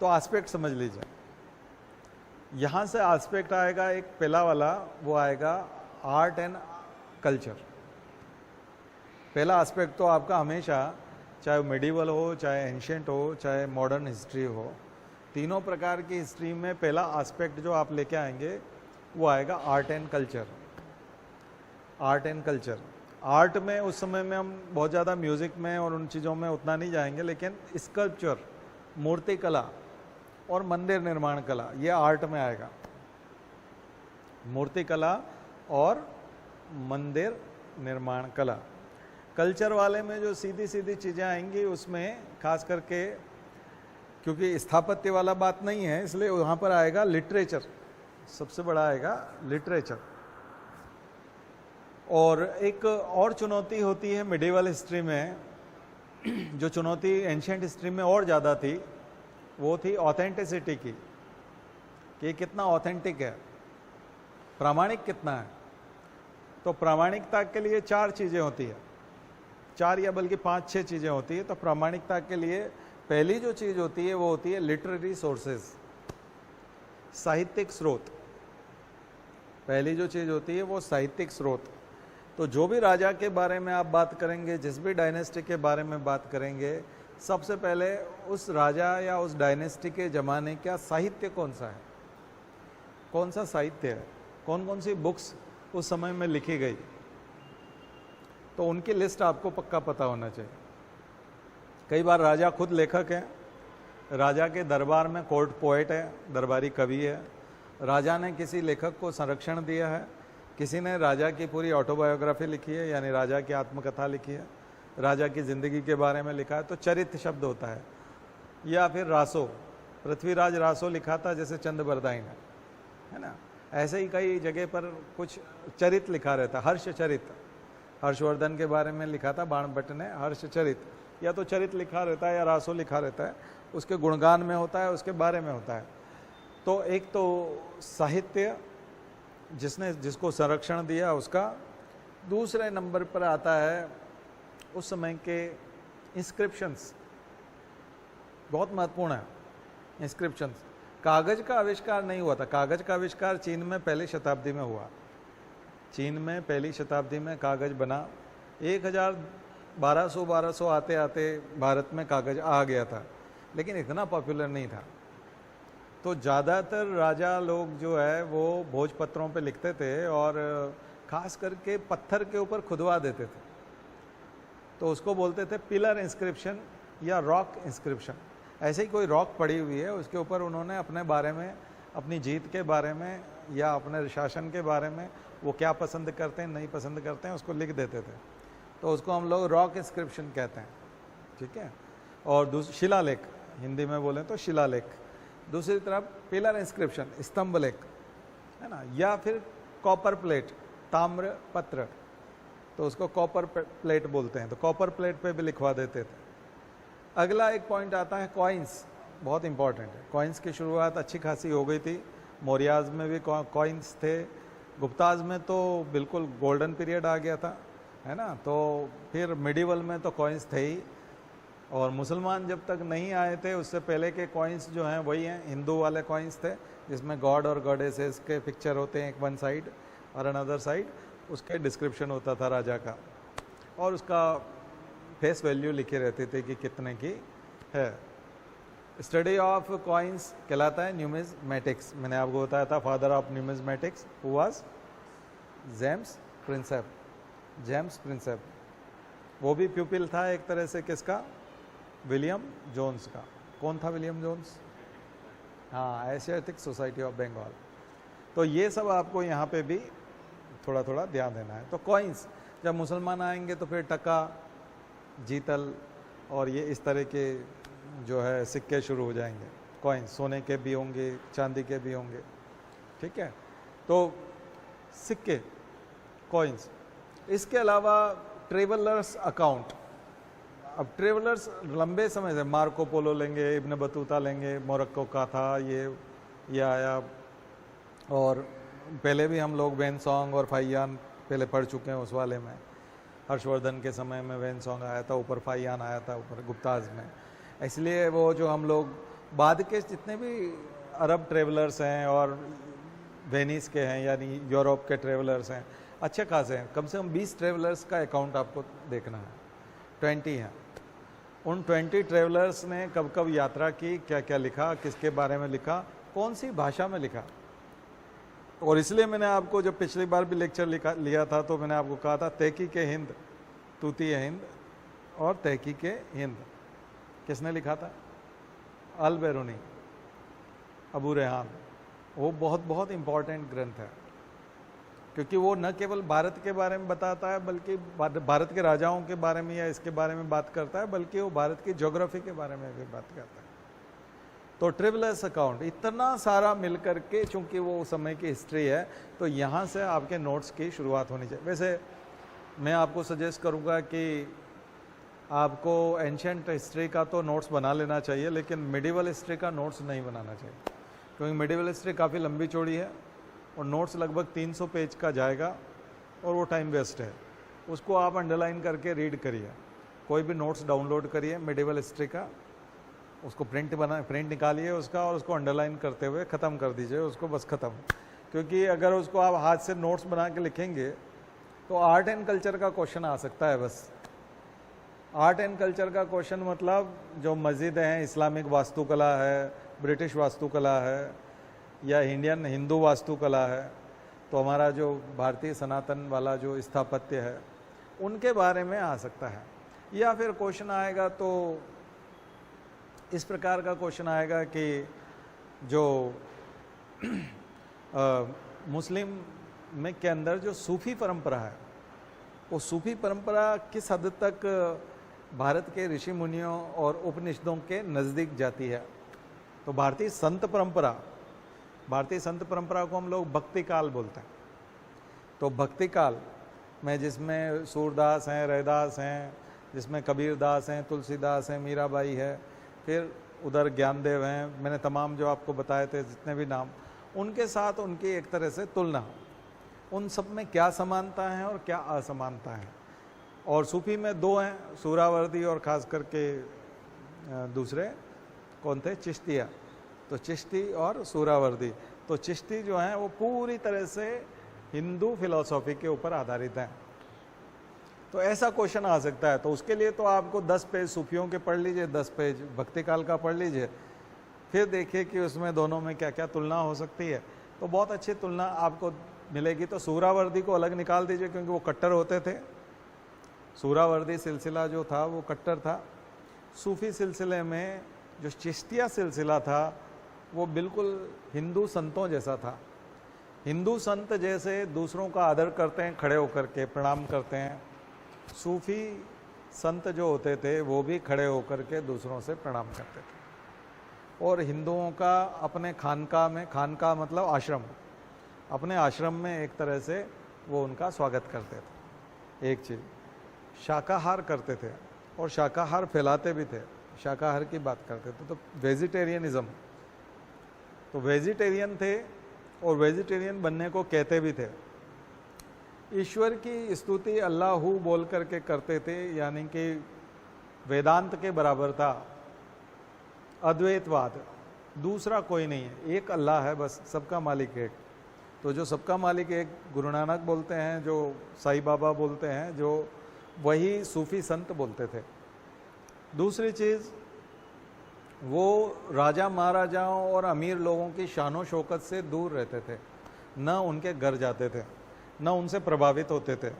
तो एस्पेक्ट समझ लीजिए, यहाँ से एस्पेक्ट आएगा एक पहला वाला, वो आएगा आर्ट एंड कल्चर। पहला एस्पेक्ट तो आपका हमेशा, चाहे मेडिवल हो, चाहे एंशिएंट हो, चाहे मॉडर्न हिस्ट्री हो, तीनों प्रकार की हिस्ट्री में पहला एस्पेक्ट जो आप लेके आएंगे वो आएगा art and culture. Art and culture, art में उस समय में हम बहुत ज़्यादा म्यूज़िक में और उन चीज़ों में उतना नहीं जाएंगे, लेकिन स्कल्पचर, मूर्ति कला और मंदिर निर्माण कला, ये आर्ट में आएगा। मूर्ति कला और मंदिर निर्माण कला। कल्चर वाले में जो सीधी सीधी चीज़ें आएंगी, उसमें खास करके क्योंकि स्थापत्य वाला बात नहीं है, इसलिए वहाँ पर आएगा लिटरेचर, सबसे बड़ा आएगा लिटरेचर। और एक और चुनौती होती है मिडिवल हिस्ट्री में, जो चुनौती एंशिएंट हिस्ट्री में और ज़्यादा थी, वो थी ऑथेंटिसिटी की, कि कितना ऑथेंटिक है, प्रामाणिक कितना है। तो प्रामाणिकता के लिए 4 चीज़ें होती है, 4 या बल्कि 5-6 चीज़ें होती है। तो प्रामाणिकता के लिए पहली जो चीज़ होती है वो होती है लिटरेरी सोर्सेज, साहित्यिक स्रोत। पहली जो चीज़ होती है वो साहित्यिक स्रोत। तो जो भी राजा के बारे में आप बात करेंगे, जिस भी डायनेस्टी के बारे में बात करेंगे, सबसे पहले उस राजा या उस डायनेस्टी के ज़माने का साहित्य कौन सा है, कौन सा साहित्य है, कौन कौन सी बुक्स उस समय में लिखी गई, तो उनकी लिस्ट आपको पक्का पता होना चाहिए। कई बार राजा खुद लेखक हैं, राजा के दरबार में कोर्ट पोएट है, दरबारी कवि है, राजा ने किसी लेखक को संरक्षण दिया है, किसी ने राजा की पूरी ऑटोबायोग्राफी लिखी है, यानी राजा की आत्मकथा लिखी है, राजा की ज़िंदगी के बारे में लिखा है, तो चरित्र शब्द होता है। या फिर रासो, पृथ्वीराज रासो लिखा था जैसे चंद बरदाई ने, है ना, ऐसे ही कई जगह पर कुछ चरित्र लिखा रहता। हर्ष चरित्र, हर्षवर्धन के बारे में लिखा था बाण भट्ट ने, हर्ष चरित्र, या तो चरित्र लिखा रहता है या रासो लिखा रहता है, उसके गुणगान में होता है, उसके बारे में होता है। तो एक तो साहित्य जिसको संरक्षण दिया उसका, दूसरे नंबर पर आता है उस समय के इंस्क्रिप्शंस, बहुत महत्वपूर्ण है इंस्क्रिप्शंस। कागज का आविष्कार नहीं हुआ था, कागज का आविष्कार चीन में पहली शताब्दी में हुआ। चीन में पहली शताब्दी में कागज बना, 1200 आते आते भारत में कागज आ गया था, लेकिन इतना पॉपुलर नहीं था। तो ज़्यादातर राजा लोग जो है वो भोजपत्रों पे लिखते थे और ख़ास करके पत्थर के ऊपर खुदवा देते थे, तो उसको बोलते थे पिलर इंस्क्रिप्शन या रॉक इंस्क्रिप्शन। ऐसे ही कोई रॉक पड़ी हुई है, उसके ऊपर उन्होंने अपने बारे में, अपनी जीत के बारे में या अपने शासन के बारे में, वो क्या पसंद करते हैं नहीं पसंद करते हैं, उसको लिख देते थे। तो उसको हम लोग रॉक इंस्क्रिप्शन कहते हैं, ठीक है। और शिलालेख, हिंदी में बोलें तो शिलालेख। दूसरी तरफ पिलर इंस्क्रिप्शन, स्तंभ लेख, है ना, या फिर कॉपर प्लेट, ताम्र पत्र, तो उसको कॉपर प्लेट बोलते हैं, तो कॉपर प्लेट पे भी लिखवा देते थे। अगला एक पॉइंट आता है कॉइन्स, बहुत इंपॉर्टेंट है। कॉइन्स की शुरुआत अच्छी खासी हो गई थी, मौर्याज में भी कॉइन्स थे, गुप्ताज में तो बिल्कुल गोल्डन पीरियड आ गया था, है ना। तो फिर मिडिवल में तो कॉइन्स थे ही, और मुसलमान जब तक नहीं आए थे उससे पहले के कॉइन्स जो हैं वही हैं, हिंदू वाले कॉइन्स थे, जिसमें गॉड और गॉडेसेस के पिक्चर होते हैं, एक वन साइड और अनदर साइड उसके डिस्क्रिप्शन होता था राजा का, और उसका फेस वैल्यू लिखी रहती थी कि कितने की है। स्टडी ऑफ कॉइन्स कहलाता है न्यूमिज्मेटिक्स। मैंने आपको बताया था father of numismatics who was James Prinsep. James Prinsep वो भी प्यूपिल था एक तरह से किसका, विलियम जोन्स का। कौन था विलियम जोन्स? हाँ, एशियाटिक सोसाइटी ऑफ बंगाल। तो ये सब आपको यहाँ पे भी थोड़ा थोड़ा ध्यान देना है। तो कॉइन्स जब मुसलमान आएंगे तो फिर टका, जीतल और ये इस तरह के जो है सिक्के शुरू हो जाएंगे। कॉइन्स सोने के भी होंगे, चांदी के भी होंगे, ठीक है। तो सिक्के, कॉइन्स। इसके अलावा ट्रेवलर्स अकाउंट। अब ट्रेवलर्स लंबे समय से, मार्को पोलो लेंगे, इब्न बतूता लेंगे, मोरक्को का था ये आया, और पहले भी हम लोग वेन सॉन्ग और फाइयान पहले पढ़ चुके हैं उस वाले में। हर्षवर्धन के समय में वेन सॉन्ग आया था, ऊपर फाइयान आया था ऊपर गुप्ताज में। इसलिए वो जो हम लोग बाद के जितने भी अरब ट्रेवलर्स हैं और वेनिस के हैं यानी यूरोप के ट्रेवलर्स हैं, अच्छे खासे हैं, कम से कम 20 ट्रेवलर्स का अकाउंट आपको देखना है, 20 हैं। उन 20 ट्रेवलर्स ने कब कब यात्रा की, क्या क्या लिखा, किसके बारे में लिखा, कौन सी भाषा में लिखा। और इसलिए मैंने आपको जब पिछली बार भी लेक्चर लिया था तो मैंने आपको कहा था तहकीक हिंद, तूती हिंद और तहकीक हिंद किसने लिखा था? अल बैरूनी, अबू रेहान। वो बहुत बहुत इम्पॉर्टेंट ग्रंथ है, क्योंकि वो न केवल भारत के बारे में बताता है बल्कि भारत के राजाओं के बारे में या इसके बारे में बात करता है, बल्कि वो भारत की ज्योग्राफी के बारे में भी बात करता है। तो ट्रेवलर्स अकाउंट इतना सारा मिलकर के, चूंकि वो समय की हिस्ट्री है, तो यहाँ से आपके नोट्स की शुरुआत होनी चाहिए। वैसे मैं आपको सजेस्ट करूँगा कि आपको एंशिएंट हिस्ट्री का तो नोट्स बना लेना चाहिए, लेकिन मिडिवल हिस्ट्री का नोट्स नहीं बनाना चाहिए, क्योंकि मिडिवल हिस्ट्री काफ़ी लंबी चौड़ी है और नोट्स लगभग 300 पेज का जाएगा और वो टाइम वेस्ट है। उसको आप अंडरलाइन करके रीड करिए, कोई भी नोट्स डाउनलोड करिए मिडिवल हिस्ट्री का, उसको प्रिंट निकालिए उसका और उसको अंडरलाइन करते हुए ख़त्म कर दीजिए उसको, बस ख़त्म। क्योंकि अगर उसको आप हाथ से नोट्स बना के लिखेंगे तो आर्ट एंड कल्चर का क्वेश्चन आ सकता है। बस आर्ट एंड कल्चर का क्वेश्चन मतलब जो मस्जिद हैं, इस्लामिक वास्तुकला है, ब्रिटिश वास्तुकला है या इंडियन हिंदू वास्तुकला है, तो हमारा जो भारतीय सनातन वाला जो स्थापत्य है उनके बारे में आ सकता है। या फिर क्वेश्चन आएगा तो इस प्रकार का क्वेश्चन आएगा कि जो मुस्लिम में के अंदर जो सूफी परंपरा है, वो सूफी परंपरा किस हद तक भारत के ऋषि मुनियों और उपनिषदों के नज़दीक जाती है। तो भारतीय संत परंपरा को हम लोग भक्ति काल बोलते हैं। तो भक्ति काल में जिसमें सूरदास हैं, रैदास हैं, जिसमें कबीरदास हैं, तुलसीदास हैं, मीराबाई है, फिर उधर ज्ञानदेव हैं, मैंने तमाम जो आपको बताए थे जितने भी नाम, उनके साथ उनकी एक तरह से तुलना, उन सब में क्या समानता है और क्या असमानता है। और सूफी में दो हैं, सूरावर्दी और ख़ास करके दूसरे कौन थे? चिश्तिया। तो चिश्ती और सूरावर्दी। तो चिश्ती जो हैं वो पूरी तरह से हिंदू फिलॉसफी के ऊपर आधारित हैं। तो ऐसा क्वेश्चन आ सकता है। तो उसके लिए तो आपको 10 पेज सूफियों के पढ़ लीजिए, 10 पेज भक्ति काल का पढ़ लीजिए, फिर देखिए कि उसमें दोनों में क्या क्या तुलना हो सकती है। तो बहुत अच्छी तुलना आपको मिलेगी। तो सूरावर्दी को अलग निकाल दीजिए क्योंकि वो कट्टर होते थे। सूरावर्दी सिलसिला जो था वो कट्टर था। सूफी सिलसिले में जो चिश्तिया सिलसिला था वो बिल्कुल हिंदू संतों जैसा था। हिंदू संत जैसे दूसरों का आदर करते हैं, खड़े होकर के प्रणाम करते हैं, सूफी संत जो होते थे वो भी खड़े होकर के दूसरों से प्रणाम करते थे। और हिंदुओं का अपने खानका में, खानका मतलब आश्रम, अपने आश्रम में एक तरह से वो उनका स्वागत करते थे। एक चीज़, शाकाहार करते थे और शाकाहार फैलाते भी थे, शाकाहार की बात करते थे। तो वेजिटेरियनिज्म, तो वेजिटेरियन थे और वेजिटेरियन बनने को कहते भी थे। ईश्वर की स्तुति अल्लाहू बोल करके करते थे, यानी कि वेदांत के बराबर था अद्वैतवाद, दूसरा कोई नहीं है, एक अल्लाह है बस, सबका मालिक एक। तो जो सबका मालिक एक गुरु नानक बोलते हैं, जो साईं बाबा बोलते हैं, जो वही सूफी संत बोलते थे। दूसरी चीज़, वो राजा महाराजाओं और अमीर लोगों की शानो शौकत से दूर रहते थे, न उनके घर जाते थे, न उनसे प्रभावित होते थे।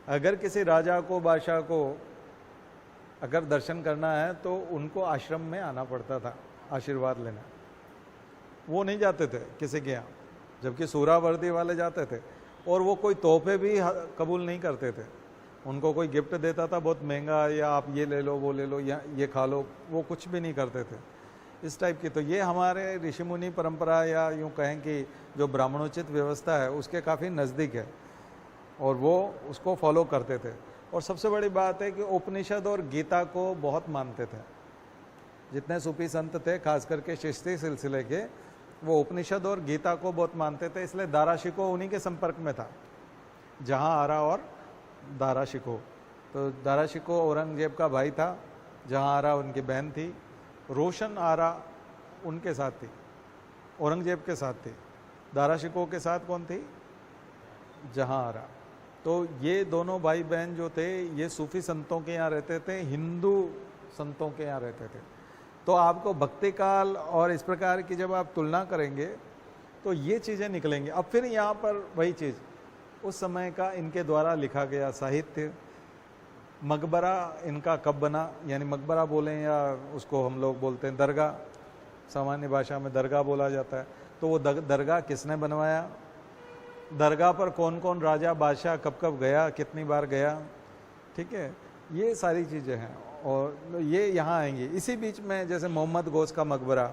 अगर किसी राजा को, बादशाह को अगर दर्शन करना है तो उनको आश्रम में आना पड़ता था आशीर्वाद लेना, वो नहीं जाते थे किसी के यहाँ। जबकि सूरावर्दी वाले जाते थे, और वो कोई तोहफे भी कबूल नहीं करते थे। उनको कोई गिफ्ट देता था बहुत महंगा, या आप ये ले लो, वो ले लो, या ये खा लो, वो कुछ भी नहीं करते थे इस टाइप की। तो ये हमारे ऋषि मुनि परंपरा, या यूँ कहें कि जो ब्राह्मणोचित व्यवस्था है उसके काफ़ी नज़दीक है, और वो उसको फॉलो करते थे। और सबसे बड़ी बात है कि उपनिषद और गीता को बहुत मानते थे। जितने सूफी संत थे, खास करके चिश्ती सिलसिले के, वो उपनिषद और गीता को बहुत मानते थे। इसलिए दारा शिकोह उन्हीं के संपर्क में था, जहाँ आरा और दारा शिकोह। तो दारा शिकोह औरंगजेब का भाई था, जहाँ आरा उनकी बहन थी। रोशन आरा उनके साथ थी, औरंगजेब के साथ थी। दारा शिकोह के साथ कौन थी? जहाँ आरा। तो ये दोनों भाई बहन जो थे, ये सूफी संतों के यहाँ रहते थे, हिंदू संतों के यहाँ रहते थे। तो आपको भक्ति काल और इस प्रकार की जब आप तुलना करेंगे तो ये चीज़ें निकलेंगी। अब फिर यहाँ पर वही चीज़, उस समय का इनके द्वारा लिखा गया साहित्य, मकबरा इनका कब बना, यानी मकबरा बोलें या उसको हम लोग बोलते हैं दरगाह, सामान्य भाषा में दरगाह बोला जाता है। तो वो दरगाह किसने बनवाया, दरगाह पर कौन कौन राजा बादशाह कब कब गया, कितनी बार गया, ठीक है, ये सारी चीज़ें हैं। और ये यहाँ आएंगी। इसी बीच में जैसे मोहम्मद गौस का मकबरा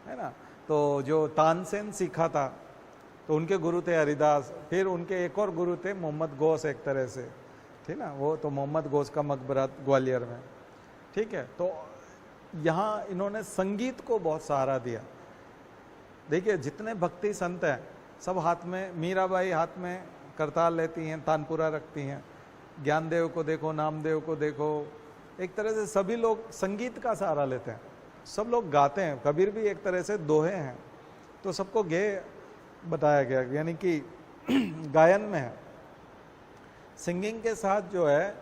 है ना, तो जो तानसेन सीखा था तो उनके गुरु थे हरिदास, फिर उनके एक और गुरु थे मोहम्मद गौस एक तरह से, ठीक ना, वो तो मोहम्मद गौस का मकबरा ग्वालियर में, ठीक है। तो यहाँ इन्होंने संगीत को बहुत सहारा दिया। देखिए जितने भक्ति संत हैं सब हाथ में, मीराबाई हाथ में करताल लेती हैं, तानपुरा रखती हैं, ज्ञानदेव को देखो, नामदेव को देखो, एक तरह से सभी लोग संगीत का सहारा लेते हैं, सब लोग गाते हैं। कबीर भी एक तरह से दोहे हैं, तो सबको गेय बताया गया, यानी कि गायन में है। सिंगिंग के साथ जो है,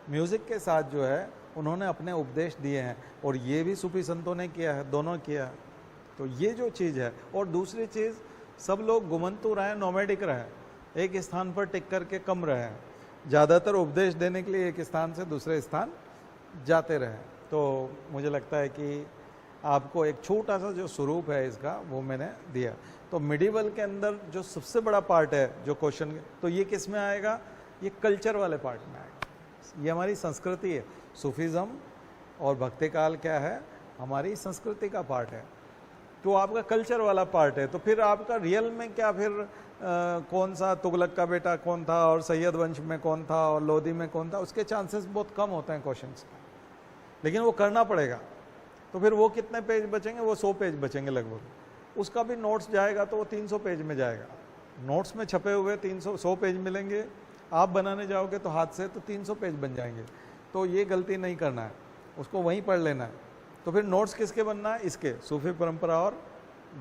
म्यूज़िक के साथ जो है, उन्होंने अपने उपदेश दिए हैं, और ये भी सूफी संतों ने किया है, दोनों किया है। तो ये जो चीज़ है। और दूसरी चीज़, सब लोग घुमंतु रहे, नोमैडिक रहे, एक स्थान पर टिक करके कम रहे, ज़्यादातर उपदेश देने के लिए एक स्थान से दूसरे स्थान जाते रहे। तो मुझे लगता है कि आपको एक छोटा सा जो स्वरूप है इसका वो मैंने दिया। तो मिडिवल के अंदर जो सबसे बड़ा पार्ट है जो क्वेश्चन, तो ये किस में आएगा, ये कल्चर वाले पार्ट में आएगा। ये हमारी संस्कृति है, सूफीज़म और भक्ति काल क्या है, हमारी संस्कृति का पार्ट है। तो आपका कल्चर वाला पार्ट है। तो फिर आपका रियल में क्या, फिर कौन सा तुगलक का बेटा कौन था, और सैयद वंश में कौन था, और लोधी में कौन था, उसके चांसेस बहुत कम होते हैं क्वेश्चंस, लेकिन वो करना पड़ेगा। तो फिर वो कितने पेज बचेंगे, वो 100 पेज बचेंगे लगभग। उसका भी नोट्स जाएगा तो वो 300 पेज में जाएगा। नोट्स में छपे हुए 100 पेज मिलेंगे, आप बनाने जाओगे तो हाथ से तो 300 पेज बन जाएंगे। तो ये गलती नहीं करना है, उसको वहीं पढ़ लेना है। तो फिर नोट्स किसके बनना है, इसके सूफी परंपरा और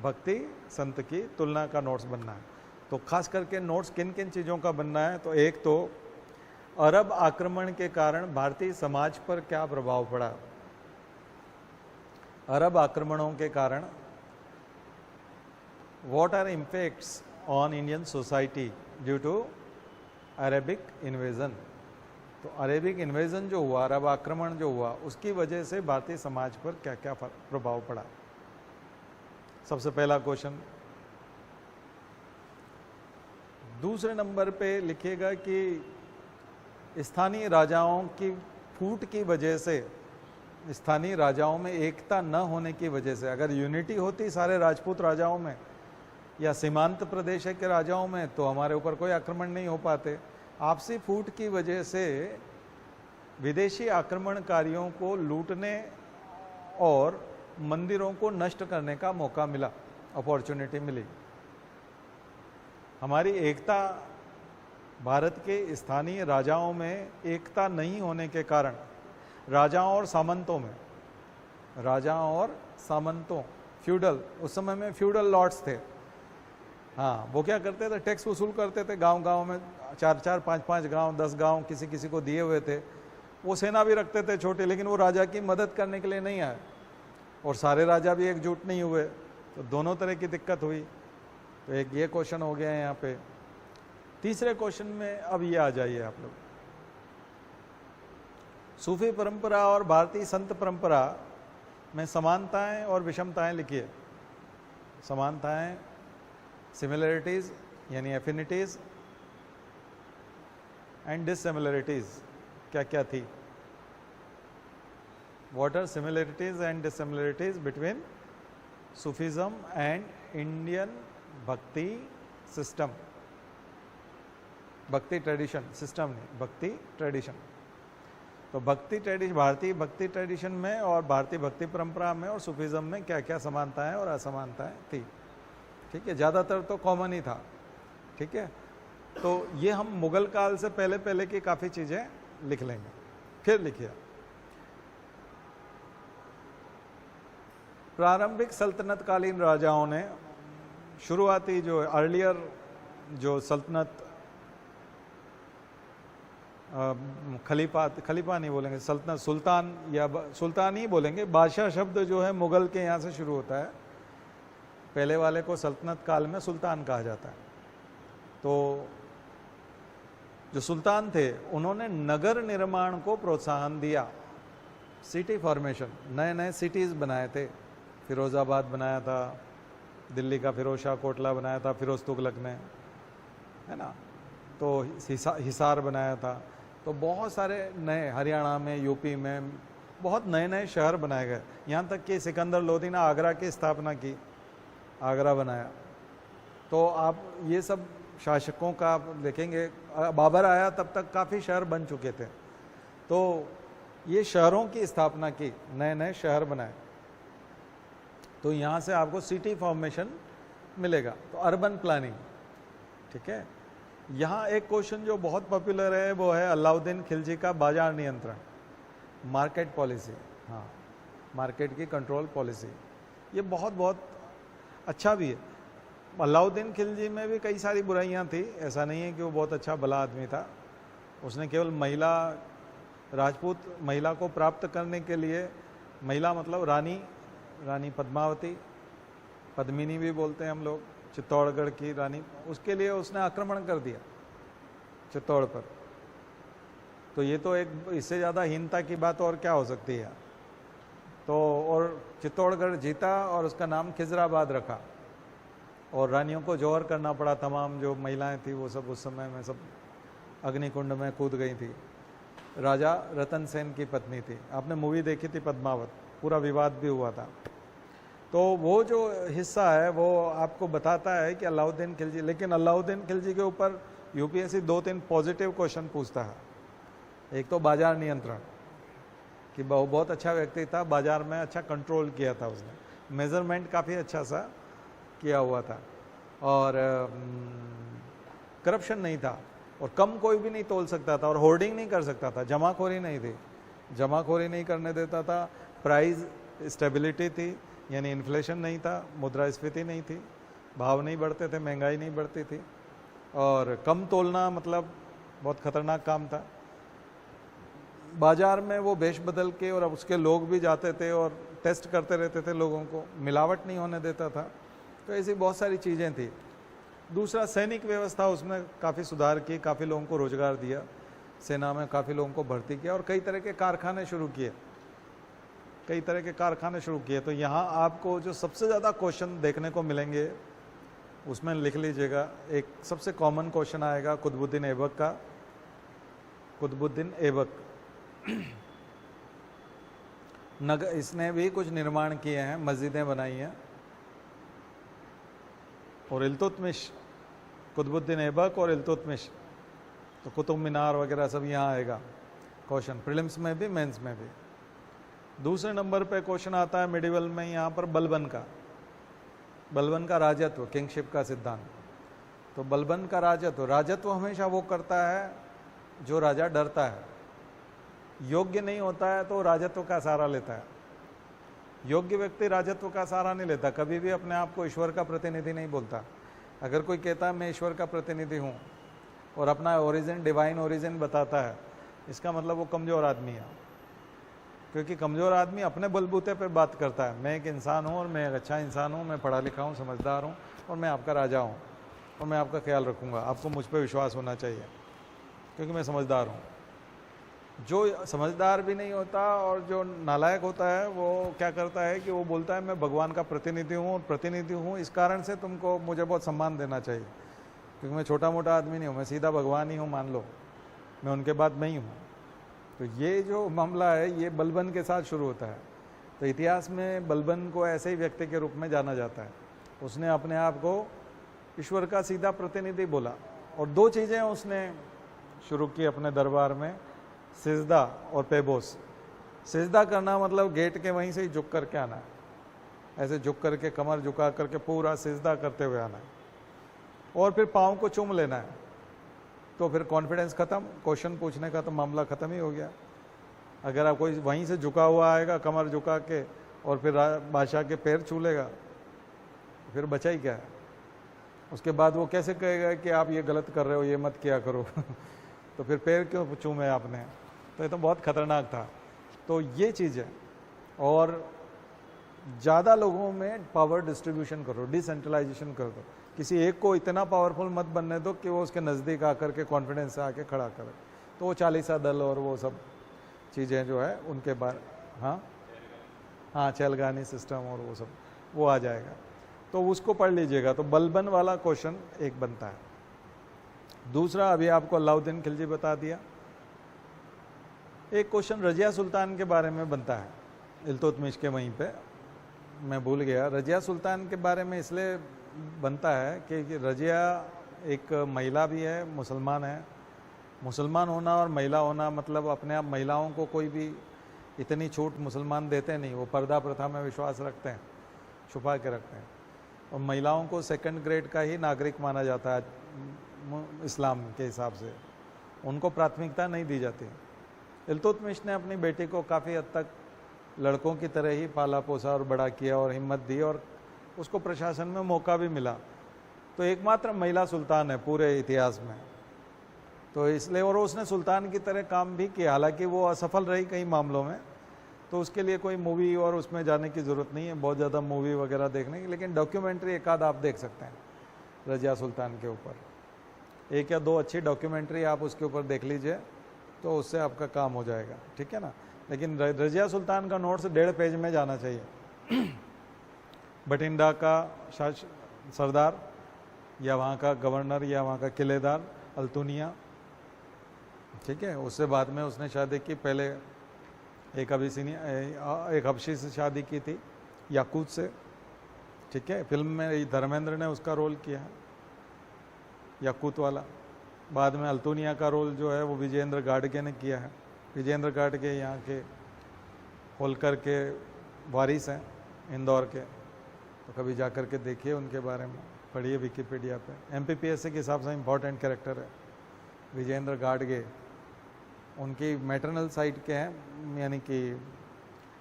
भक्ति संत की तुलना का नोट्स बनना है। तो खास करके नोट्स किन किन चीज़ों का बनना है, तो एक तो अरब आक्रमण के कारण भारतीय समाज पर क्या प्रभाव पड़ा, अरब आक्रमणों के कारण what are impacts on Indian society due to Arabic invasion. तो अरेबिक इन्वेजन जो हुआ, अरब आक्रमण जो हुआ, उसकी वजह से भारतीय समाज पर क्या क्या प्रभाव पड़ा, सबसे पहला क्वेश्चन। दूसरे नंबर पे लिखिएगा कि स्थानीय राजाओं की फूट की वजह से, स्थानीय राजाओं में एकता न होने की वजह से, अगर यूनिटी होती सारे राजपूत राजाओं में या सीमांत प्रदेश के राजाओं में तो हमारे ऊपर कोई आक्रमण नहीं हो पाते। आपसी फूट की वजह से विदेशी आक्रमणकारियों को लूटने और मंदिरों को नष्ट करने का मौका मिला, अपॉर्चुनिटी मिली। हमारी एकता, भारत के स्थानीय राजाओं में एकता नहीं होने के कारण राजाओं और सामंतों में, राजाओं और सामंतों, फ्यूडल, उस समय में फ्यूडल लॉर्ड्स थे। हाँ, वो क्या करते थे, टैक्स वसूल करते थे। गांव-गांव में 4-4, 5-5 गांव, 10 गांव किसी किसी को दिए हुए थे। वो सेना भी रखते थे छोटे, लेकिन वो राजा की मदद करने के लिए नहीं आए और सारे राजा भी एकजुट नहीं हुए, तो दोनों तरह की दिक्कत हुई। तो एक ये क्वेश्चन हो गया है यहाँ पे। तीसरे क्वेश्चन में अब ये आ जाइए आप लोग, सूफी परंपरा और भारतीय संत परंपरा में समानताएं और विषमताएं लिखिए। समानताएं, सिमिलरिटीज यानी एफिनिटीज, एंड डिससिमिलरिटीज क्या क्या थी। What are similarities and dissimilarities between Sufism and Indian bhakti system, bhakti tradition, system नहीं, भक्ति ट्रेडिशन। तो भक्ति ट्रेडिशन, भारतीय भक्ति ट्रेडिशन में और भारतीय भक्ति परंपरा में और सूफीज्म में क्या क्या समानताएं और असमानताएं थी। ठीक है, ज़्यादातर तो कॉमन ही था। ठीक है, तो ये हम मुगल काल से पहले पहले की काफ़ी चीज़ें लिख लेंगे। फिर लिखिए, प्रारंभिक सल्तनत कालीन राजाओं ने, शुरुआती जो अर्लियर जो सल्तनत, खलीफा नहीं बोलेंगे, सल्तनत, सुल्तान या सुल्तान ही बोलेंगे। बादशाह शब्द जो है मुगल के यहाँ से शुरू होता है, पहले वाले को सल्तनत काल में सुल्तान कहा जाता है। तो जो सुल्तान थे उन्होंने नगर निर्माण को प्रोत्साहन दिया, सिटी फॉर्मेशन, नए नए सिटीज़ बनाए थे। फिरोज़ाबाद बनाया था, दिल्ली का फिरोज शाह कोटला बनाया था फिरोज तुगलक ने, है ना। तो हिसार बनाया था। तो बहुत सारे नए, हरियाणा में, यूपी में बहुत नए नए शहर बनाए गए। यहाँ तक कि सिकंदर लोदी ने आगरा की स्थापना की, आगरा बनाया। तो आप ये सब शासकों का आप देखेंगे, बाबर आया तब तक काफ़ी शहर बन चुके थे। तो ये शहरों की स्थापना की, नए नए शहर बनाए। तो यहाँ से आपको सिटी फॉर्मेशन मिलेगा। तो अर्बन प्लानिंग, ठीक है। यहाँ एक क्वेश्चन जो बहुत पॉपुलर है वो है अलाउद्दीन खिलजी का बाजार नियंत्रण, मार्केट पॉलिसी। हाँ, मार्केट की कंट्रोल पॉलिसी, ये बहुत बहुत अच्छा भी है। अलाउद्दीन खिलजी में भी कई सारी बुराइयां थी, ऐसा नहीं है कि वो बहुत अच्छा भला आदमी था। उसने केवल महिला, राजपूत महिला को प्राप्त करने के लिए, महिला मतलब रानी, रानी पद्मावती, पद्मिनी भी बोलते हैं हम लोग, चित्तौड़गढ़ की रानी, उसके लिए उसने आक्रमण कर दिया चित्तौड़ पर। तो ये तो एक, इससे ज़्यादा हीनता की बात और क्या हो सकती है। तो और चित्तौड़गढ़ जीता और उसका नाम खिजराबाद रखा, और रानियों को जौहर करना पड़ा। तमाम जो महिलाएं थी वो सब उस समय में सब अग्निकुंड में कूद गई थी। राजा रतन सेन की पत्नी थी, आपने मूवी देखी थी पद्मावत, पूरा विवाद भी हुआ था। तो वो जो हिस्सा है वो आपको बताता है कि अलाउद्दीन खिलजी, लेकिन अलाउद्दीन खिलजी के ऊपर यूपीएससी 2-3 पॉजिटिव क्वेश्चन पूछता है। एक तो बाजार नियंत्रण, कि बहुत अच्छा व्यक्ति था, बाजार में अच्छा कंट्रोल किया था उसने, मेजरमेंट काफ़ी अच्छा सा किया हुआ था, और करप्शन नहीं था, और कम कोई भी नहीं तोल सकता था, और होर्डिंग नहीं कर सकता था, जमाखोरी नहीं थी, जमाखोरी नहीं करने देता था। प्राइस स्टेबिलिटी थी, यानी इन्फ्लेशन नहीं था, मुद्रास्फीति नहीं थी, भाव नहीं बढ़ते थे, महंगाई नहीं बढ़ती थी, और कम तोलना मतलब बहुत खतरनाक काम था। बाजार में वो भेष बदल के, और अब उसके लोग भी जाते थे और टेस्ट करते रहते थे लोगों को, मिलावट नहीं होने देता था। तो ऐसी बहुत सारी चीज़ें थी। दूसरा, सैनिक व्यवस्था, उसमें काफ़ी सुधार की, काफ़ी लोगों को रोजगार दिया, सेना में काफ़ी लोगों को भर्ती किया, और कई तरह के कारखाने शुरू किए, कई तरह के कारखाने शुरू किए। तो यहाँ आपको जो सबसे ज़्यादा क्वेश्चन देखने को मिलेंगे उसमें लिख लीजिएगा। एक सबसे कॉमन क्वेश्चन आएगा कुतुबुद्दीन ऐबक का। कुतुबुद्दीन ऐबक। इसने भी कुछ निर्माण किए हैं, मस्जिदें बनाई हैं। और इल्तुतमिश, कुतुबुद्दीन ऐबक और इल्तुतमिश, तो कुतुब मीनार वगैरह सब यहाँ आएगा क्वेश्चन, प्रीलिम्स में भी मेंस में भी। दूसरे नंबर पे क्वेश्चन आता है मिडिवल में यहाँ पर बलबन का राजत्व, किंगशिप का सिद्धांत। तो बलबन का राजत्व हमेशा वो करता है जो राजा डरता है, योग्य नहीं होता है तो राजत्व का सहारा लेता है। योग्य व्यक्ति राजत्व का सहारा नहीं लेता, कभी भी अपने आप को ईश्वर का प्रतिनिधि नहीं बोलता। अगर कोई कहता है मैं ईश्वर का प्रतिनिधि हूँ और अपना ओरिजिन, डिवाइन ओरिजिन बताता है, इसका मतलब वो कमज़ोर आदमी है। क्योंकि कमज़ोर आदमी अपने बलबूते पे बात करता है, मैं एक इंसान हूँ और मैं एक अच्छा इंसान हूँ, मैं पढ़ा लिखा हूँ, समझदार हूँ और मैं आपका राजा हूँ और मैं आपका ख्याल रखूँगा, आपको मुझ पर विश्वास होना चाहिए क्योंकि मैं समझदार हूँ। जो समझदार भी नहीं होता और जो नालायक होता है वो क्या करता है कि वो बोलता है मैं भगवान का प्रतिनिधि हूँ और प्रतिनिधि हूँ इस कारण से तुमको मुझे बहुत सम्मान देना चाहिए, क्योंकि मैं छोटा मोटा आदमी नहीं हूँ, मैं सीधा भगवान ही हूँ, मान लो मैं उनके बाद मैं ही हूँ। तो ये जो मामला है ये बलबन के साथ शुरू होता है। तो इतिहास में बलबन को ऐसे ही व्यक्ति के रूप में जाना जाता है। उसने अपने आप को ईश्वर का सीधा प्रतिनिधि बोला और दो चीज़ें उसने शुरू की अपने दरबार में, सिजदा और पेबोस। सिजदा करना मतलब गेट के वहीं से ही झुक करके आना है, ऐसे झुक करके कमर झुका करके पूरा सिजदा करते हुए आना है और फिर पाँव को चूम लेना है। तो फिर कॉन्फिडेंस ख़त्म, क्वेश्चन पूछने का तो मामला ख़त्म ही हो गया। अगर आप कोई वहीं से झुका हुआ आएगा कमर झुका के और फिर बादशाह के पैर छू लेगा, फिर बचा ही क्या है। उसके बाद वो कैसे कहेगा कि आप ये गलत कर रहे हो, ये मत किया करो तो फिर पैर क्यों चूमे आपने। तो ये तो बहुत खतरनाक था। तो ये चीज़ है। और ज़्यादा लोगों में पावर डिस्ट्रीब्यूशन करो, डिसेंट्रलाइजेशन कर दो, किसी एक को इतना पावरफुल मत बनने दो कि वो उसके नज़दीक आकर के कॉन्फिडेंस से आके खड़ा करे। तो वो 40सा दल और वो सब चीज़ें जो है उनके बारे, हाँ चहलगानी सिस्टम और वो सब वो आ जाएगा। तो उसको पढ़ लीजिएगा। तो बलबन वाला क्वेश्चन एक बनता है। दूसरा अभी आपको अलाउद्दीन खिलजी बता दिया। एक क्वेश्चन रजिया सुल्तान के बारे में बनता है, इल्तुतमिश के वहीं पे मैं भूल गया। रजिया सुल्तान के बारे में इसलिए बनता है कि रजिया एक महिला भी है, मुसलमान है। मुसलमान होना और महिला होना मतलब अपने आप महिलाओं को कोई भी इतनी छूट मुसलमान देते नहीं, वो पर्दा प्रथा में विश्वास रखते हैं, छुपा के रखते हैं। और महिलाओं को सेकंड ग्रेड का ही नागरिक माना जाता है इस्लाम के हिसाब से, उनको प्राथमिकता नहीं दी जाती। इल्तुतमिश ने अपनी बेटी को काफ़ी हद तक लड़कों की तरह ही पाला पोसा और बड़ा किया और हिम्मत दी और उसको प्रशासन में मौका भी मिला। तो एकमात्र महिला सुल्तान है पूरे इतिहास में। तो इसलिए और उसने सुल्तान की तरह काम भी किया, हालांकि वो असफल रही कई मामलों में। तो उसके लिए कोई मूवी और उसमें जाने की ज़रूरत नहीं है, बहुत ज़्यादा मूवी वगैरह देखने की, लेकिन डॉक्यूमेंट्री एक आध आप देख सकते हैं रजिया सुल्तान के ऊपर। एक या दो अच्छी डॉक्यूमेंट्री आप उसके ऊपर देख लीजिए तो उससे आपका काम हो जाएगा, ठीक है ना। लेकिन रजिया सुल्तान का नोट्स 1.5 पेज में जाना चाहिए। बठिंडा का सरदार या वहाँ का गवर्नर या वहाँ का किलेदार अल्तुनिया, ठीक है। उससे बाद में उसने शादी की, पहले एक हबशी से शादी की थी, याकूत से, ठीक है। फिल्म में धर्मेंद्र ने उसका रोल किया है, याकूत वाला। बाद में अल्तुनिया का रोल जो है वो विजयेंद्र गाडगे ने किया है। विजयेंद्र गाडगे यहाँ के होलकर के वारिस हैं, इंदौर के। तो कभी जा कर के देखिए उनके बारे में, पढ़िए विकिपीडिया पे। MPPSC के हिसाब से इम्पोर्टेंट कैरेक्टर है विजयेंद्र गाडगे। उनकी मैटरनल साइड के हैं, यानी कि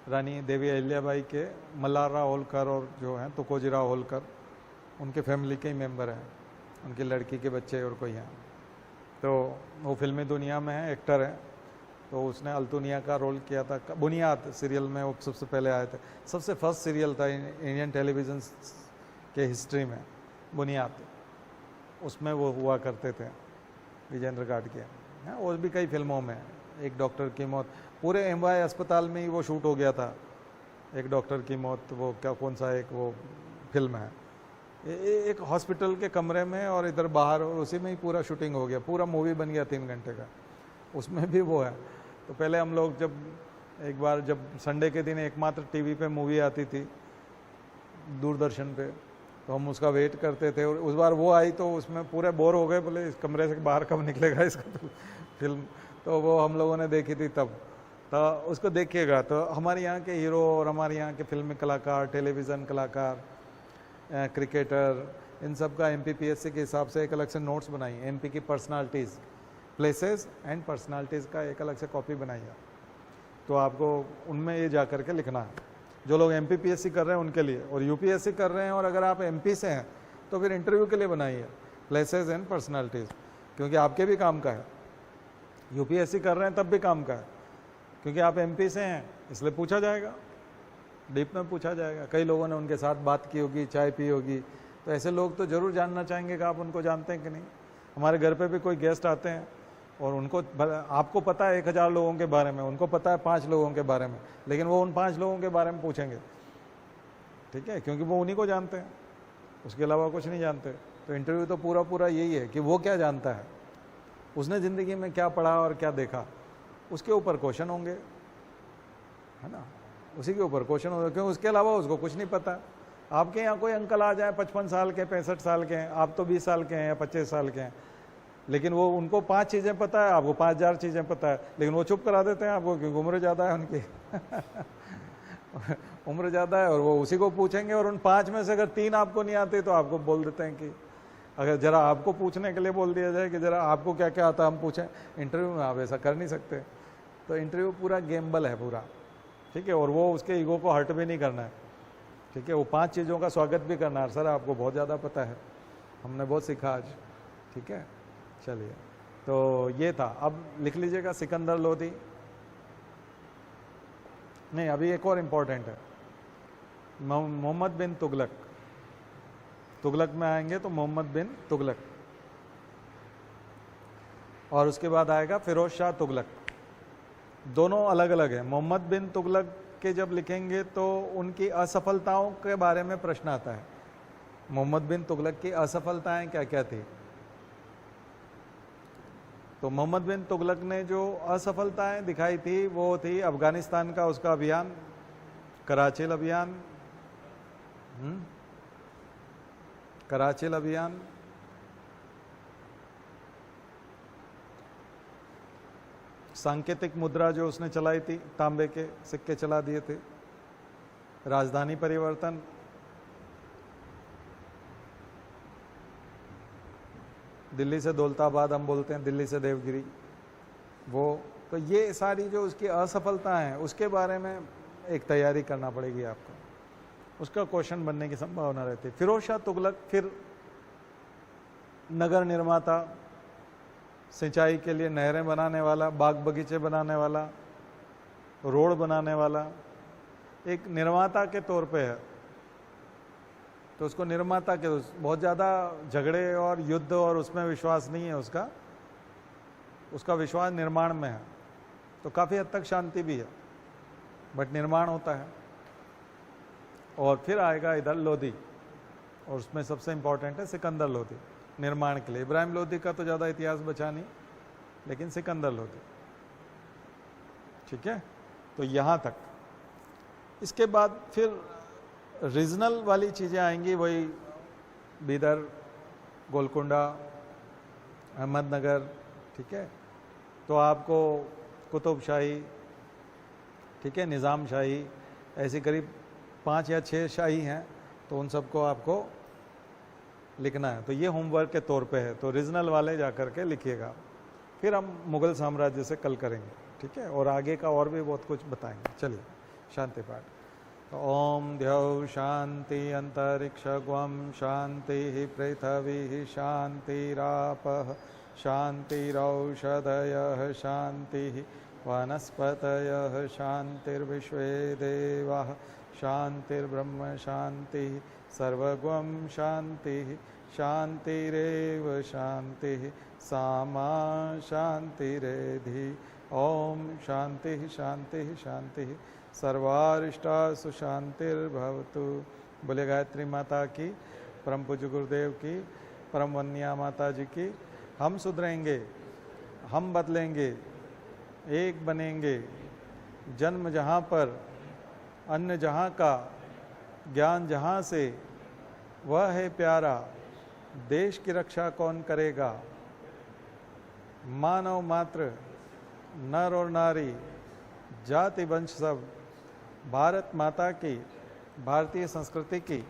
रानी देवी अहिल्याबाई के मल्हारराव होलकर और जो हैं तुकोजीराव होलकर, उनके फैमिली के ही मेंबर हैं, उनकी लड़की के बच्चे और कोई हैं। तो वो फिल्मी दुनिया में है, एक्टर है। तो उसने अल्तुनिया का रोल किया था। बुनियाद सीरियल में वो सबसे पहले आए थे, सबसे फर्स्ट सीरियल था इंडियन टेलीविज़न के हिस्ट्री में, बुनियाद। उसमें वो हुआ करते थे विजेंद्र गाडगे। और भी कई फिल्मों में, एक डॉक्टर की मौत, पूरे MY अस्पताल में ही वो शूट हो गया था, एक डॉक्टर की मौत। वो क्या, कौन सा एक वो फिल्म है, एक हॉस्पिटल के कमरे में और इधर बाहर, और उसी में ही पूरा शूटिंग हो गया, पूरा मूवी बन गया 3 घंटे का। उसमें भी वो है। तो पहले हम लोग जब एक बार जब संडे के दिन एकमात्र टीवी पे मूवी आती थी दूरदर्शन पे, तो हम उसका वेट करते थे, और उस बार वो आई तो उसमें पूरे बोर हो गए, बोले इस कमरे से बाहर कब निकलेगा इसका फिल्म। तो वो हम लोगों ने देखी थी तब, तो उसको देखिएगा। तो हमारे यहाँ के हीरो और हमारे यहाँ के फिल्मी कलाकार, टेलीविज़न कलाकार, क्रिकेटर, इन सब का MPPSC के हिसाब से एक अलग से नोट्स बनाइए। MP की पर्सनालिटीज़, प्लेसेस एंड पर्सनालिटीज़ का एक अलग से कॉपी बनाइए। तो आपको उनमें ये जा करके लिखना है, जो लोग MPPSC कर रहे हैं उनके लिए, और UPSC कर रहे हैं और अगर आप MP से हैं तो फिर इंटरव्यू के लिए बनाइए प्लेसेस एंड पर्सनालिटीज़, क्योंकि आपके भी काम का है। UPSC कर रहे हैं तब भी काम का है, क्योंकि आप MP से हैं इसलिए पूछा जाएगा, डीप में पूछा जाएगा। कई लोगों ने उनके साथ बात की होगी, चाय पी होगी, तो ऐसे लोग तो ज़रूर जानना चाहेंगे कि आप उनको जानते हैं कि नहीं। हमारे घर पे भी कोई गेस्ट आते हैं और उनको, आपको पता है 1000 लोगों के बारे में, उनको पता है 5 लोगों के बारे में, लेकिन वो उन 5 लोगों के बारे में पूछेंगे, ठीक है, क्योंकि वो उन्हीं को जानते हैं, उसके अलावा कुछ नहीं जानते। तो इंटरव्यू तो पूरा पूरा यही है कि वो क्या जानता है, उसने ज़िंदगी में क्या पढ़ा और क्या देखा, उसके ऊपर क्वेश्चन होंगे, है ना, उसी के ऊपर क्वेश्चन होंगे, क्योंकि उसके अलावा उसको कुछ नहीं पता। आपके यहाँ कोई अंकल आ जाए 55 साल के, 65 साल के हैं, आप तो 20 साल के हैं या 25 साल के हैं, लेकिन वो उनको 5 चीज़ें पता है, आपको 5000 चीज़ें पता है, लेकिन वो चुप करा देते हैं आपको, क्योंकि उम्र ज़्यादा है उनकी उम्र ज़्यादा है, और वो उसी को पूछेंगे, और उन 5 में से अगर 3 आपको नहीं आते तो आपको बोल देते हैं कि अगर ज़रा आपको पूछने के लिए बोल दिया जाए कि ज़रा आपको क्या क्या आता है हम पूछें। इंटरव्यू में आप ऐसा कर नहीं सकते। तो इंटरव्यू पूरा गेमबल है पूरा, ठीक है, और वो उसके ईगो को हर्ट भी नहीं करना है, ठीक है, वो 5 चीज़ों का स्वागत भी करना है। सर आपको बहुत ज़्यादा पता है, हमने बहुत सीखा आज, ठीक है। चलिए, तो ये था। अब लिख लीजिएगा सिकंदर लोदी। नहीं, अभी एक और इम्पोर्टेंट है, मोहम्मद बिन तुगलक। तुगलक में आएंगे तो मोहम्मद बिन तुगलक, और उसके बाद आएगा फिरोज शाह तुगलक। दोनों अलग अलग है। मोहम्मद बिन तुगलक के जब लिखेंगे तो उनकी असफलताओं के बारे में प्रश्न आता है। मोहम्मद बिन तुगलक की असफलताएं क्या क्या थी? तो मोहम्मद बिन तुगलक ने जो असफलताएं दिखाई थी वो थी अफगानिस्तान का उसका अभियान, कराची अभियान, कराची अभियान, सांकेतिक मुद्रा जो उसने चलाई थी, तांबे के सिक्के चला दिए थे, राजधानी परिवर्तन, दिल्ली से दौलताबाद हम बोलते हैं, दिल्ली से देवगिरी, वो। तो ये सारी जो उसकी असफलता है उसके बारे में एक तैयारी करना पड़ेगी आपको, उसका क्वेश्चन बनने की संभावना रहती है। फिरोज शाह तुगलक फिर नगर निर्माता, सिंचाई के लिए नहरें बनाने वाला, बाग बगीचे बनाने वाला, रोड बनाने वाला, एक निर्माता के तौर पे है। तो उसको निर्माता के, बहुत ज़्यादा झगड़े और युद्ध और उसमें विश्वास नहीं है उसका, उसका विश्वास निर्माण में है। तो काफ़ी हद तक शांति भी है, बट निर्माण होता है। और फिर आएगा इधर लोधी, और उसमें सबसे इम्पोर्टेंट है सिकंदर लोधी निर्माण के लिए। इब्राहिम लोधी का तो ज़्यादा इतिहास बचा नहीं, लेकिन सिकंदर लोधी, ठीक है। तो यहाँ तक। इसके बाद फिर रीजनल वाली चीज़ें आएंगी, वही बीदर, गोलकुंडा, अहमदनगर, ठीक है। तो आपको कुतुब शाही, ठीक है, निज़ाम शाही, ऐसी करीब 5 या 6 शाही हैं, तो उन सबको आपको लिखना है। तो ये होमवर्क के तौर पे है, तो रीजनल वाले जा कर के लिखिएगा। फिर हम मुग़ल साम्राज्य से कल करेंगे, ठीक है, और आगे का और भी बहुत कुछ बताएंगे। चलिए, शांति पाठ। तो ओम द्यौ शांति अंतरिक्षगुम शांति पृथ्वी शांतिरापः शांतिरौषधयः शांति वनस्पतयः शांतिर्विश्वे देवाः शांतिर्ब्रह्म शांति सर्वगुम शांति शांतिरेव शांति सामा शांतिरेधि। ओम शांति शांति शांति सर्वारिष्टासु शांतिर्भवतु। बोले गायत्री माता की, परम पूज्य गुरुदेव की, परम वन्या माता जी की। हम सुधरेंगे, हम बदलेंगे, एक बनेंगे। जन्म जहाँ पर, अन्न जहाँ का, ज्ञान जहाँ से, वह है प्यारा। देश की रक्षा कौन करेगा? मानव मात्र, नर और नारी, जाति वंश सब, भारत माता की, भारतीय संस्कृति की